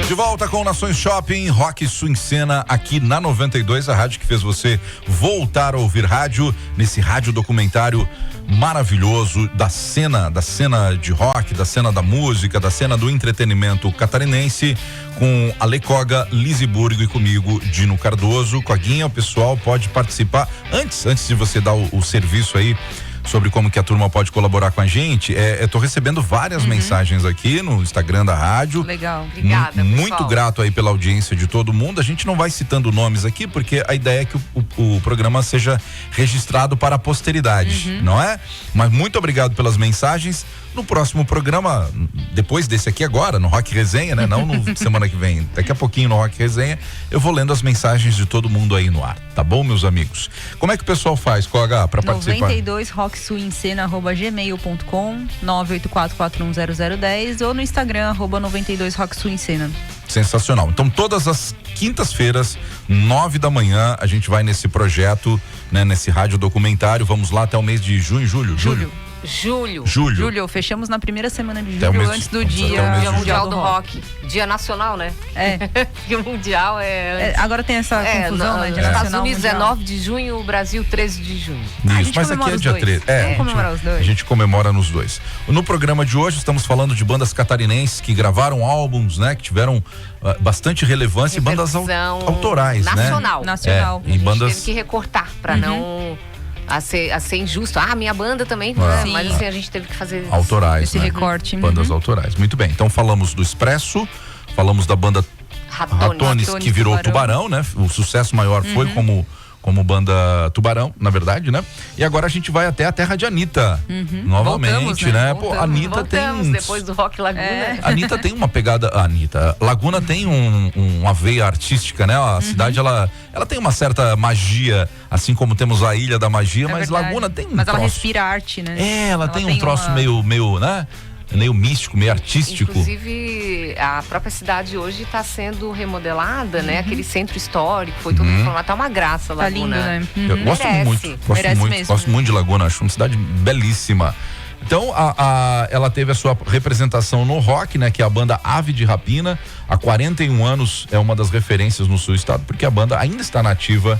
De volta com Nações Shopping, Rock Sul em Cena, aqui na 92, a rádio que fez você voltar a ouvir rádio, nesse rádio documentário maravilhoso da cena de rock, da cena da música, da cena do entretenimento catarinense, com a Lecoga, Lizzy Búrigo e comigo, Dino Cardoso. Coguinha, o pessoal pode participar, antes de você dar o serviço aí, sobre como que a turma pode colaborar com a gente. Eu tô recebendo várias mensagens aqui no Instagram da rádio. Legal. Obrigada, Muito pessoal. grato aí pela audiência de todo mundo. A gente não vai citando nomes aqui, porque a ideia é que o programa seja registrado para a posteridade, não é? Mas muito obrigado pelas mensagens. No próximo programa, depois desse aqui agora, no Rock Resenha, né? Não no semana que vem, daqui a pouquinho no Rock Resenha, eu vou lendo as mensagens de todo mundo aí no ar, tá bom, meus amigos? Como é que o pessoal faz, Koga, pra participar? 92rocksuencena@gmail.com, 984410010 ou no Instagram @92rocksuencena. Sensacional. Então, todas as quintas-feiras, 9 da manhã, a gente vai nesse projeto, né? Nesse rádio documentário. Vamos lá até o mês de junho, julho. Julho, fechamos na primeira semana de Até o julho, mês antes de- do até o Dia mês de julho. Mundial do Rock. Dia nacional, né? Porque o Mundial Agora tem essa confusão, né? Nos Dia Estados nacional, Unidos mundial. é 9 de junho, o Brasil 13 de junho. A Isso, gente mas aqui comemora é os dia dois. 13. Vamos comemorar os dois. A gente comemora nos dois. No programa de hoje estamos falando de bandas catarinenses que gravaram álbuns, né? Que tiveram bastante relevância e bandas Repercussão autorais, nacional. né? Nacional. E A gente bandas teve que recortar pra não a ser injusto. Minha banda também, Sim. mas assim, a gente teve que fazer isso. autorais, Esse né? recorte. Bandas autorais. Muito bem. Então falamos do Expresso, falamos da banda Ratones, Ratones, que virou Tubarão. Tubarão, né? O sucesso maior foi como banda Tubarão, na verdade, né? E agora a gente vai até a terra de Anitta. Novamente, Voltamos, né? né? Pô, a Anitta Voltamos tem. depois do Rock Laguna. A Anitta tem uma pegada. A Anitta. Laguna tem uma veia artística, né? A cidade, ela tem uma certa magia, assim como temos a Ilha da Magia, mas verdade. Laguna tem um Mas ela troço. respira arte, né? Ela tem um troço uma- meio, né? Meio místico, meio artístico. Inclusive, a própria cidade hoje está sendo remodelada, né? Aquele centro histórico, foi tudo reformado. Tá uma graça, Tá Laguna. lindo, né? Eu gosto Merece. muito, Merece mesmo, gosto né? muito de Laguna, acho uma cidade belíssima. Então, ela teve a sua representação no rock, né? Que é a banda Ave de Rapina. Há 41 anos é uma das referências no sul estado, porque a banda ainda está nativa,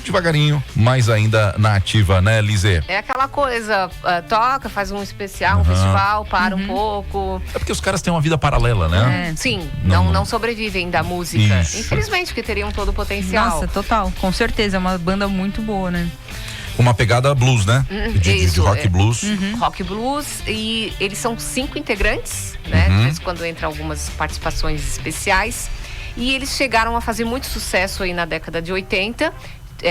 devagarinho, mas ainda na ativa, né, Lizê? É aquela coisa, toca, faz um especial, um festival, para um pouco. É porque os caras têm uma vida paralela, né? Sim, Não- não sobrevivem da música. Isso. Infelizmente, porque teriam todo o potencial. Nossa, total. Com certeza, é uma banda muito boa, né? Uma pegada blues, né? De Isso, rock blues. Rock blues, e eles são 5 integrantes, né? De vez em quando entra algumas participações especiais. E eles chegaram a fazer muito sucesso aí na década de 80,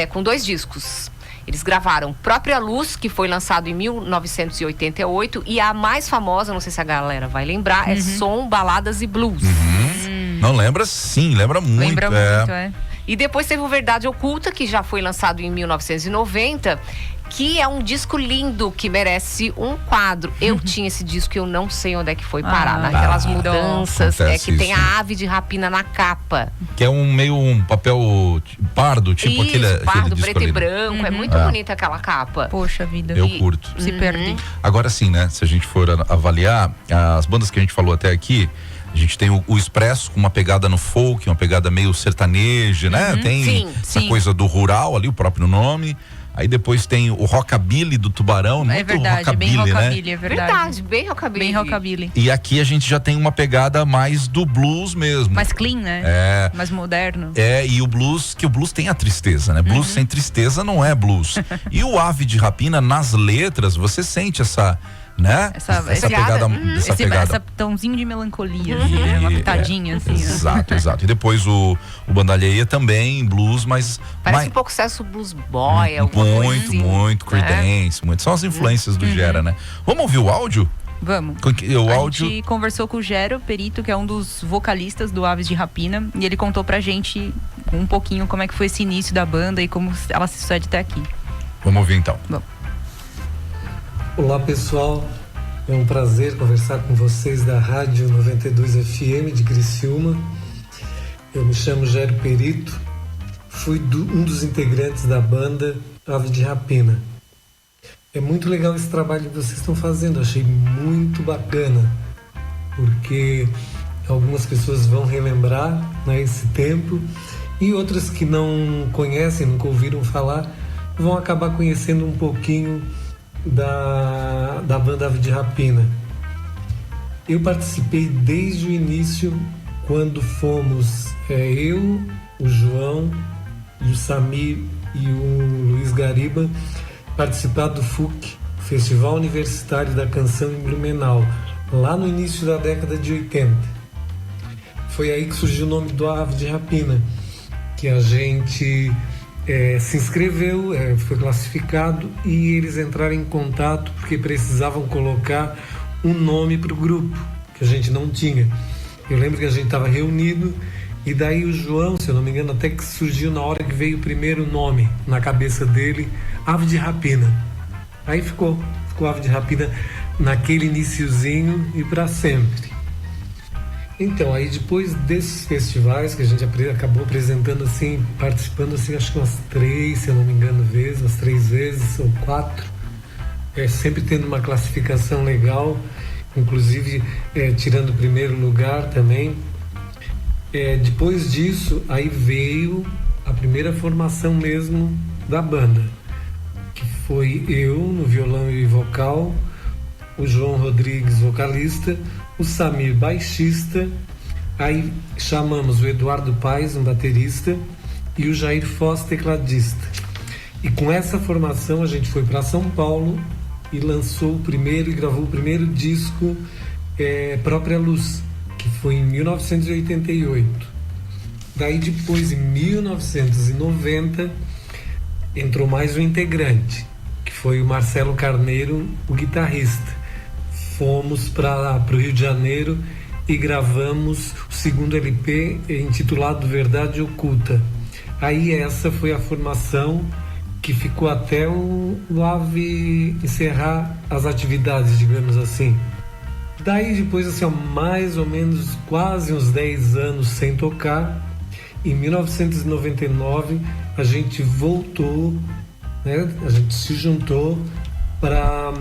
com 2 discos. Eles gravaram Própria Luz, que foi lançado em 1988, e a mais famosa, não sei se a galera vai lembrar, é Som, Baladas e Blues. Não lembra? Sim, lembra muito. Lembra muito, é. E depois teve o Verdade Oculta, que já foi lançado em 1990, que é um disco lindo, que merece um quadro. Eu tinha esse disco e eu não sei onde é que foi parar. Naquelas mudanças, acontece que tem isso. a ave de rapina na capa. Que é um papel pardo, tipo Isso, aquele pardo, disco preto ali, e né? branco. É muito bonita aquela capa. Poxa vida. Eu curto. Se perde. Agora sim, né? Se a gente for avaliar as bandas que a gente falou até aqui, a gente tem o Expresso com uma pegada no folk, uma pegada meio sertaneja, né? Tem Sim, essa sim. coisa do rural ali, o próprio nome. Aí depois tem o rockabilly do Tubarão, muito É verdade, bem rockabilly, rockabilly, né? é verdade. Verdade, bem rockabilly. Bem rockabilly. E aqui a gente já tem uma pegada mais do blues mesmo. Mais clean, né? É. Mais moderno. E o blues tem a tristeza, né? Blues sem tristeza não é blues. E o Ave de Rapina, nas letras, você sente essa, né? Essa pegada, essa pegada. Essa tãozinho de melancolia, assim, né? Uma pitadinha, assim. Né? Exato. E depois o Bandalheia também, blues, mas Parece um pouco Celso Blues Boy, alguma coisa assim. muito, Creedence, muito. São as influências do Gera, né? Vamos ouvir o áudio? Vamos. O A áudio. gente conversou com o Gero Perito, que é um dos vocalistas do Aves de Rapina, e ele contou pra gente um pouquinho como é que foi esse início da banda e como ela se sucede até aqui. Vamos ouvir então. Olá pessoal, é um prazer conversar com vocês da Rádio 92 FM de Criciúma. Eu me chamo Gério Perito, fui um dos integrantes da banda Ave de Rapina. É muito legal esse trabalho que vocês estão fazendo, achei muito bacana, porque algumas pessoas vão relembrar, né, esse tempo, e outras que não conhecem, nunca ouviram falar, vão acabar conhecendo um pouquinho da banda Ave de Rapina. Eu participei desde o início, quando fomos eu, o João e o Samir e o Luiz Gariba participar do FUC, Festival Universitário da Canção em Blumenau, lá no início da década de 80. Foi aí que surgiu o nome do Ave de Rapina, que a gente se inscreveu, foi classificado e eles entraram em contato porque precisavam colocar um nome para o grupo, que a gente não tinha. Eu lembro que a gente estava reunido e daí o João, se eu não me engano, até que surgiu na hora que veio o primeiro nome na cabeça dele, Ave de Rapina. Aí ficou Ave de Rapina naquele iniciozinho e para sempre. Então, aí depois desses festivais que a gente acabou apresentando assim, participando assim, acho que umas 3, se eu não me engano, umas 3 vezes ou 4, sempre tendo uma classificação legal, inclusive tirando o primeiro lugar também. Depois disso, aí veio a primeira formação mesmo da banda, que foi eu no violão e vocal, o João Rodrigues, vocalista, o Samir, baixista, aí chamamos o Eduardo Paes, um baterista, e o Jair Foz, tecladista. E com essa formação a gente foi para São Paulo e lançou e gravou o primeiro disco, Própria Luz, que foi em 1988. Daí depois, em 1990, entrou mais um integrante, que foi o Marcelo Carneiro, o guitarrista. Fomos para o Rio de Janeiro e gravamos o segundo LP intitulado Verdade Oculta. Aí essa foi a formação que ficou até o Ave encerrar as atividades, digamos assim. Daí depois, assim, mais ou menos quase uns 10 anos sem tocar, em 1999 a gente voltou, né? A gente se juntou para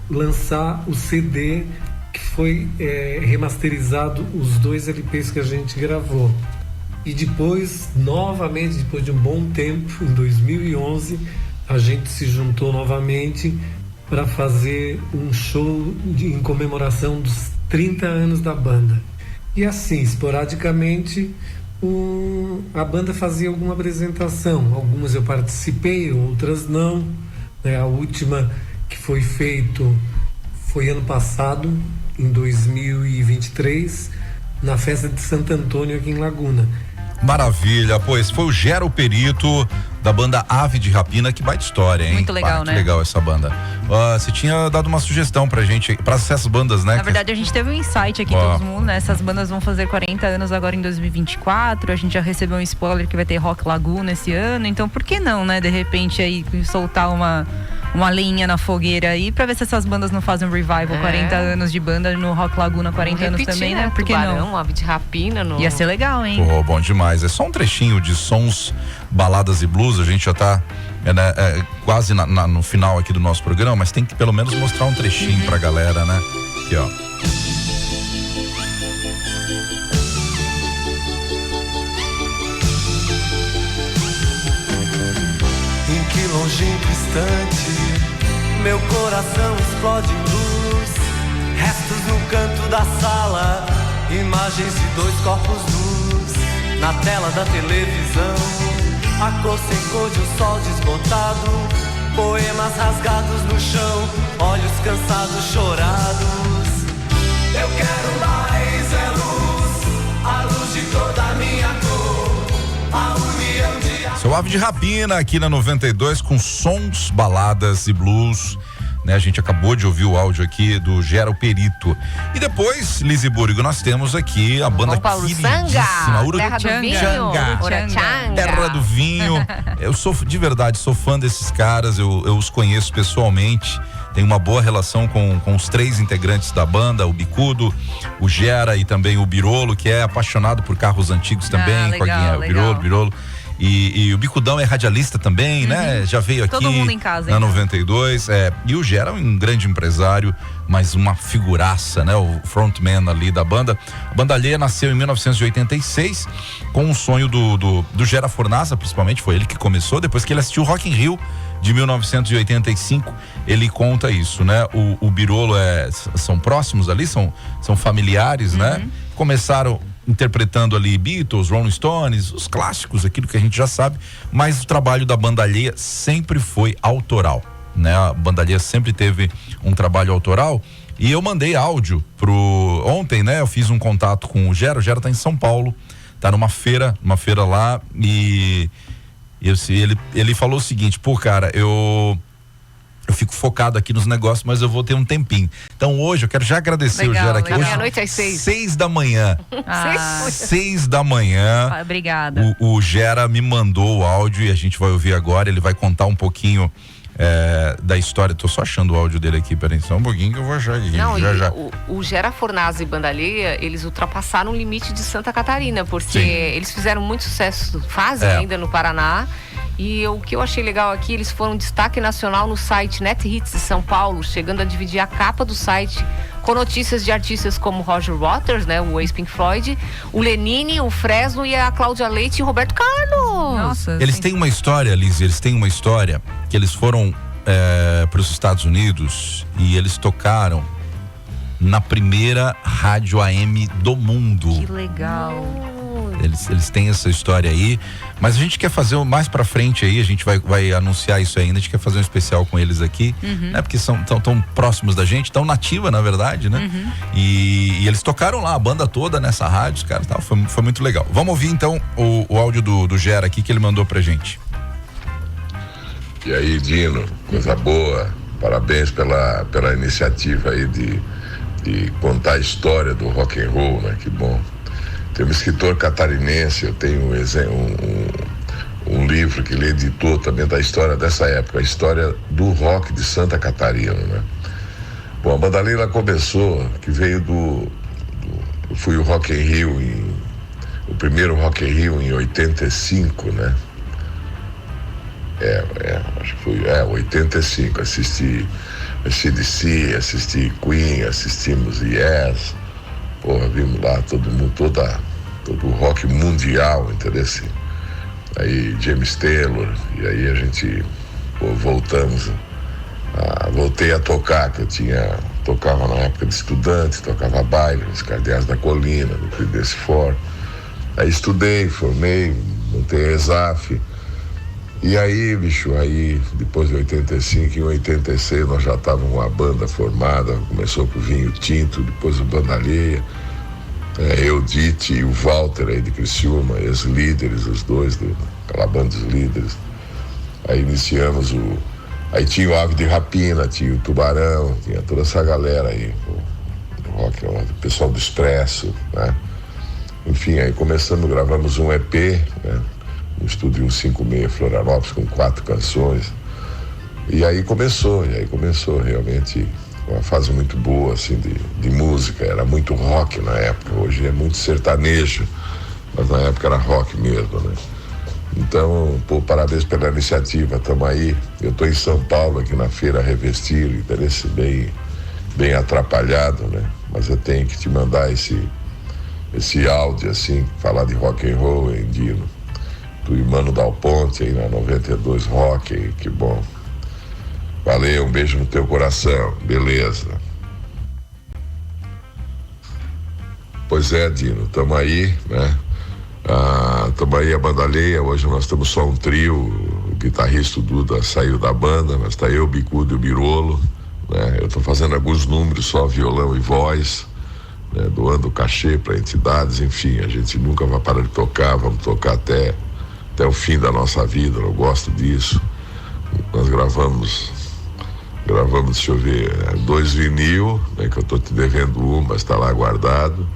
lançar o CD que foi remasterizado, os 2 LPs que a gente gravou. E depois, novamente, depois de um bom tempo, em 2011, a gente se juntou novamente para fazer um show em comemoração dos 30 anos da banda. E assim, esporadicamente, a banda fazia alguma apresentação. Algumas eu participei, outras não. A última que foi feito foi ano passado, em 2023, na festa de Santo Antônio aqui em Laguna. Maravilha, pois foi o Gero Perito da banda Ave de Rapina, que baita história, hein? Muito legal, né? Que legal essa banda. Você tinha dado uma sugestão pra gente, pra essas bandas, né? Na verdade, a gente teve um insight aqui, todo mundo, né? Essas bandas vão fazer 40 anos agora em 2024, a gente já recebeu um spoiler que vai ter Rock Laguna esse ano, então por que não, né? De repente aí soltar uma lenha na fogueira aí pra ver se essas bandas não fazem um revival, 40 anos de banda no Rock Laguna, 40 anos também, né? Por que não? Ave de Rapina. Ia ser legal, hein? Pô, bom demais. É só um trechinho de sons, baladas e blues, a gente já tá quase no final aqui do nosso programa, mas tem que pelo menos mostrar um trechinho pra galera, né? Aqui, ó. Em que longínquo instante meu coração explode em luz, restos no canto da sala, imagens de 2 corpos nus, na tela da televisão, a cor sem cor de um sol desbotado, poemas rasgados no chão, olhos cansados, chorados. Eu quero mais luz, a luz de toda a minha cor, a união de... Seu Ave de Rapina aqui na 92 com sons, baladas e blues, né? A gente acabou de ouvir o áudio aqui do Gero Perito. E depois, Lisiburgo, nós temos aqui a banda queridíssima, Terra do Vinho, Terra do Vinho. Eu sou, de verdade, sou fã desses caras, eu os conheço pessoalmente. Tenho uma boa relação com os 3 integrantes da banda, o Bicudo, o Gera e também o Birolo, que é apaixonado por carros antigos também. Legal, o Birolo. E o Bicudão é radialista também, né? Já veio aqui todo mundo em casa, na 92. E o Gera é um grande empresário, mas uma figuraça, né? O frontman ali da banda. A Banda Alheia nasceu em 1986 com um sonho do Gera Fornaza, principalmente, foi ele que começou, depois que ele assistiu Rock in Rio de 1985, ele conta isso, né? O Birolo são próximos ali, são familiares, né? Começaram interpretando ali Beatles, Rolling Stones, os clássicos, aquilo que a gente já sabe, mas o trabalho da Banda Alheia sempre foi autoral, né? A Bandalheira sempre teve um trabalho autoral. E eu mandei áudio ontem, né? Eu fiz um contato com o Gera tá em São Paulo, tá numa feira lá e ele falou o seguinte: pô, cara, eu fico focado aqui nos negócios, mas eu vou ter um tempinho. Então hoje eu quero já agradecer o Gera aqui. Hoje à noite às 6 da manhã. 6 da manhã. Obrigada. O Gera me mandou o áudio e a gente vai ouvir agora. Ele vai contar um pouquinho da história. Tô só achando o áudio dele aqui, peraí, só um pouquinho que eu vou achar aqui. Não, já. O Gera Fornazzi e Bandalheira, eles ultrapassaram o limite de Santa Catarina, porque eles fizeram muito sucesso, fazem ainda no Paraná. E o que eu achei legal aqui, eles foram destaque nacional no site Net Hits de São Paulo, chegando a dividir a capa do site com notícias de artistas como Roger Waters, né, o ex-Pink Floyd, o Lenine, o Fresno e a Cláudia Leite e o Roberto Carlos. Nossa. Eles têm uma história, Liz, que eles foram para os Estados Unidos e eles tocaram na primeira rádio AM do mundo. Que legal. Eles têm essa história aí, mas a gente quer fazer mais pra frente aí, a gente vai anunciar isso ainda, a gente quer fazer um especial com eles aqui, né? Porque são tão próximos da gente, tão nativa, na verdade, né? E eles tocaram lá, a banda toda nessa rádio, cara, tal, foi muito legal. Vamos ouvir então o áudio do Gera aqui que ele mandou pra gente. E aí, Dino, coisa boa, parabéns pela iniciativa aí de contar a história do rock and roll, né? Que bom. Tem um escritor catarinense, eu tenho um livro que ele editou também da história dessa época, a história do rock de Santa Catarina, né? Bom, a Bandalheira começou, que veio eu fui o Rock in Rio o primeiro Rock in Rio em 85, né? Acho que foi, 85, assisti CDC, assisti Queen, assistimos Yes, porra, vimos lá todo o rock mundial, entendeu? Aí James Taylor, e aí a gente, voltei a tocar, que tocava na época de estudante, tocava baile, nos Cardeais da Colina, no Creedence For. Aí estudei, formei, montei a ESAF. E aí, bicho, depois de 85, em 86 nós já estávamos uma banda formada, começou com o Vinho Tinto, depois o Bandalheira, eu, Dite e o Walter aí de Criciúma, os líderes, os dois, aquela banda dos líderes. Aí iniciamos aí tinha o Ave de Rapina, tinha o Tubarão, tinha toda essa galera aí, o rock, o pessoal do Expresso, né? Enfim, aí gravamos um EP, né? No estúdio 156 Florianópolis, com 4 canções. E aí começou realmente uma fase muito boa, assim, de música. Era muito rock na época, hoje é muito sertanejo, mas na época era rock mesmo, né? Então, pô, parabéns pela iniciativa, tamo aí. Eu tô em São Paulo, aqui na Feira Revestir, interesse bem atrapalhado, né? Mas eu tenho que te mandar esse áudio, assim, falar de rock and roll, hein, Dino? Do Mano Dal Ponte aí na 92 Rock, aí, que bom. Valeu, um beijo no teu coração, beleza. Pois é, Dino, tamo aí, né? Tamo aí a Bandalheira, hoje nós estamos só um trio, o guitarrista Duda saiu da banda, mas tá eu, o Bicudo e o Birolo, né? Eu tô fazendo alguns números, só violão e voz, né? Doando cachê para entidades, enfim, a gente nunca vai parar de tocar, vamos tocar até o fim da nossa vida, eu gosto disso. Nós gravamos, deixa eu ver, 2 vinil, né, que eu tô te devendo mas tá lá guardado.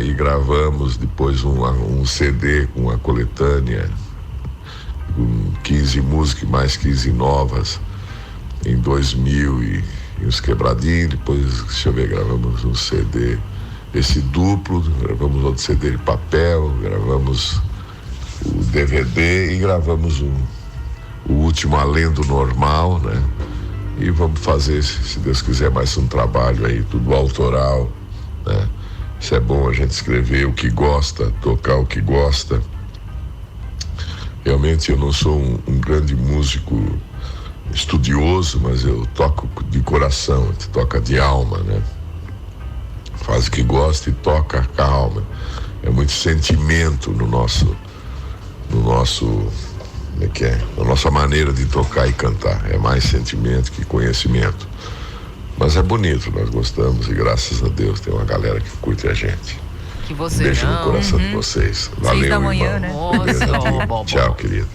E gravamos depois um CD com uma coletânea com 15 músicas, mais 15 novas em 2000 e uns quebradinhos. Depois, deixa eu ver, gravamos um CD, esse duplo, gravamos outro CD de papel, gravamos o DVD e gravamos o último Além do Normal, né? E vamos fazer, se Deus quiser, mais um trabalho aí, tudo autoral, né? Isso é bom, a gente escrever o que gosta, tocar o que gosta. Realmente eu não sou um grande músico estudioso, mas eu toco de coração, a gente toca de alma, né? Faz o que gosta e toca com a alma. É muito sentimento no nosso como é que é? A nossa maneira de tocar e cantar. É mais sentimento que conhecimento. Mas é bonito, nós gostamos e graças a Deus tem uma galera que curte a gente. Que você Beijo no coração de vocês. Valeu, 6 da manhã, irmão. né? Tchau, querido.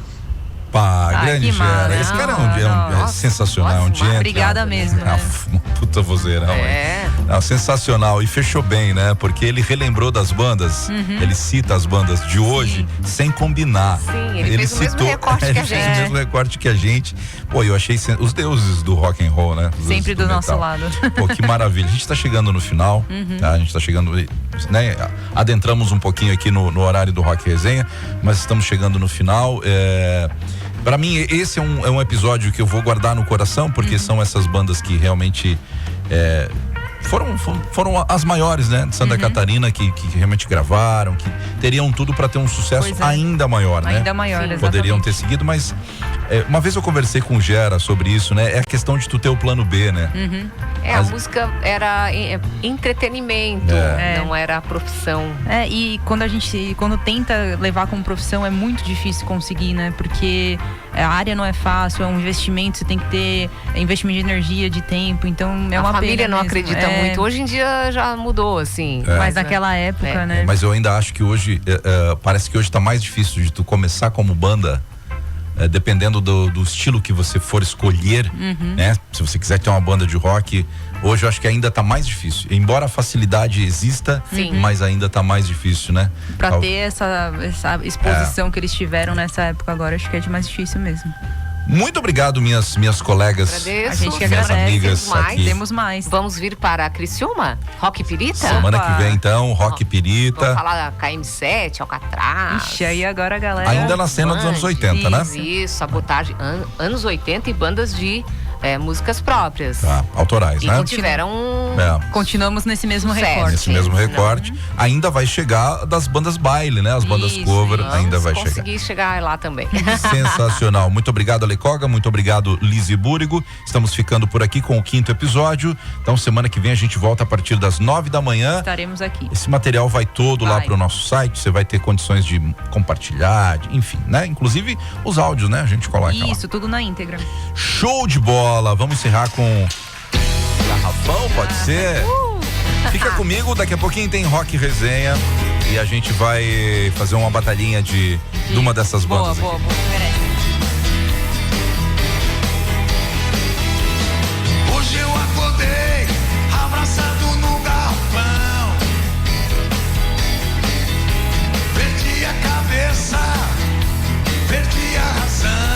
Pá, grande que Gera. massa. Esse cara é sensacional, é um gentleman. Obrigada mesmo, né? Uma puta vozeirão, hein? Não, sensacional. E fechou bem, né? Porque ele relembrou das bandas, ele cita as bandas de hoje sem combinar. Sim, ele fez o mesmo recorte que a Ele fez o mesmo recorte que a gente. Pô, eu achei os deuses do rock and roll, né? Sempre do nosso lado. Pô, que maravilha. A gente tá chegando no final, tá? A gente tá chegando, né? Adentramos um pouquinho aqui no horário do Rock Resenha, mas estamos chegando no final. Pra mim, esse é um episódio que eu vou guardar no coração, porque são essas bandas que realmente foram as maiores, né, de Santa Catarina, que realmente gravaram, que teriam tudo para ter um sucesso ainda maior, né? Ainda maior, exatamente. Poderiam ter seguido, mas uma vez eu conversei com o Gera sobre isso, né? É a questão de tu ter o plano B, né? A música era entretenimento, não era profissão. E quando tenta levar como profissão é muito difícil conseguir, né? Porque a área não é fácil, é um investimento, você tem que ter investimento de energia, de tempo, então é uma pena. A família não mesmo. acredita muito. Hoje em dia já mudou, assim. Mas naquela época, né? Mas eu ainda acho que hoje, parece que hoje tá mais difícil de tu começar como banda. Dependendo do estilo que você for escolher, né? Se você quiser ter uma banda de rock, hoje eu acho que ainda tá mais difícil. Embora a facilidade exista, mas ainda tá mais difícil, né? Pra ter essa exposição que eles tiveram nessa época agora, acho que é de mais difícil mesmo. Muito obrigado, minhas colegas. Agradeço. A gente que minhas agradece. amigas aqui. Temos mais. Vamos vir para Criciúma? Rock Pirita? Semana que vem, então, Rock Pirita. Vamos falar da KM7, Alcatraz. Ixi, aí agora a galera... Ainda na cena dos anos 80, né? Isso, Sabotagem, anos 80 e bandas de músicas próprias. Tá, autorais, né? E tiveram Continuamos nesse mesmo recorte. Nesse mesmo recorte. Ainda vai chegar das bandas baile, né? As bandas cover ainda vai chegar. Consegui chegar lá também. Sensacional. Muito obrigado, Alecoga. Muito obrigado, Lizzy Búrigo. Estamos ficando por aqui com o 5º episódio. Então, semana que vem a gente volta a partir das 9 da manhã. Estaremos aqui. Esse material vai todo lá pro nosso site. Você vai ter condições de compartilhar, enfim, né? Inclusive os áudios, né? A gente coloca lá. Isso, tudo na íntegra. Show de bola. Vamos encerrar com Garrafão, pode ser? Fica comigo, daqui a pouquinho tem Rock Resenha e a gente vai fazer uma batalhinha de uma dessas bandas. Boa, merece. Hoje eu acordei abraçado no garrafão, perdi a cabeça, perdi a razão.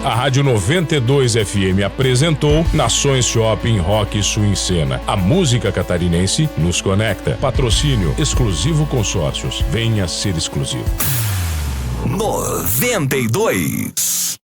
A Rádio 92 FM apresentou Nações Shopping Rock Sul Cena. A música catarinense nos conecta. Patrocínio Exclusivo Consórcios. Venha ser exclusivo. 92.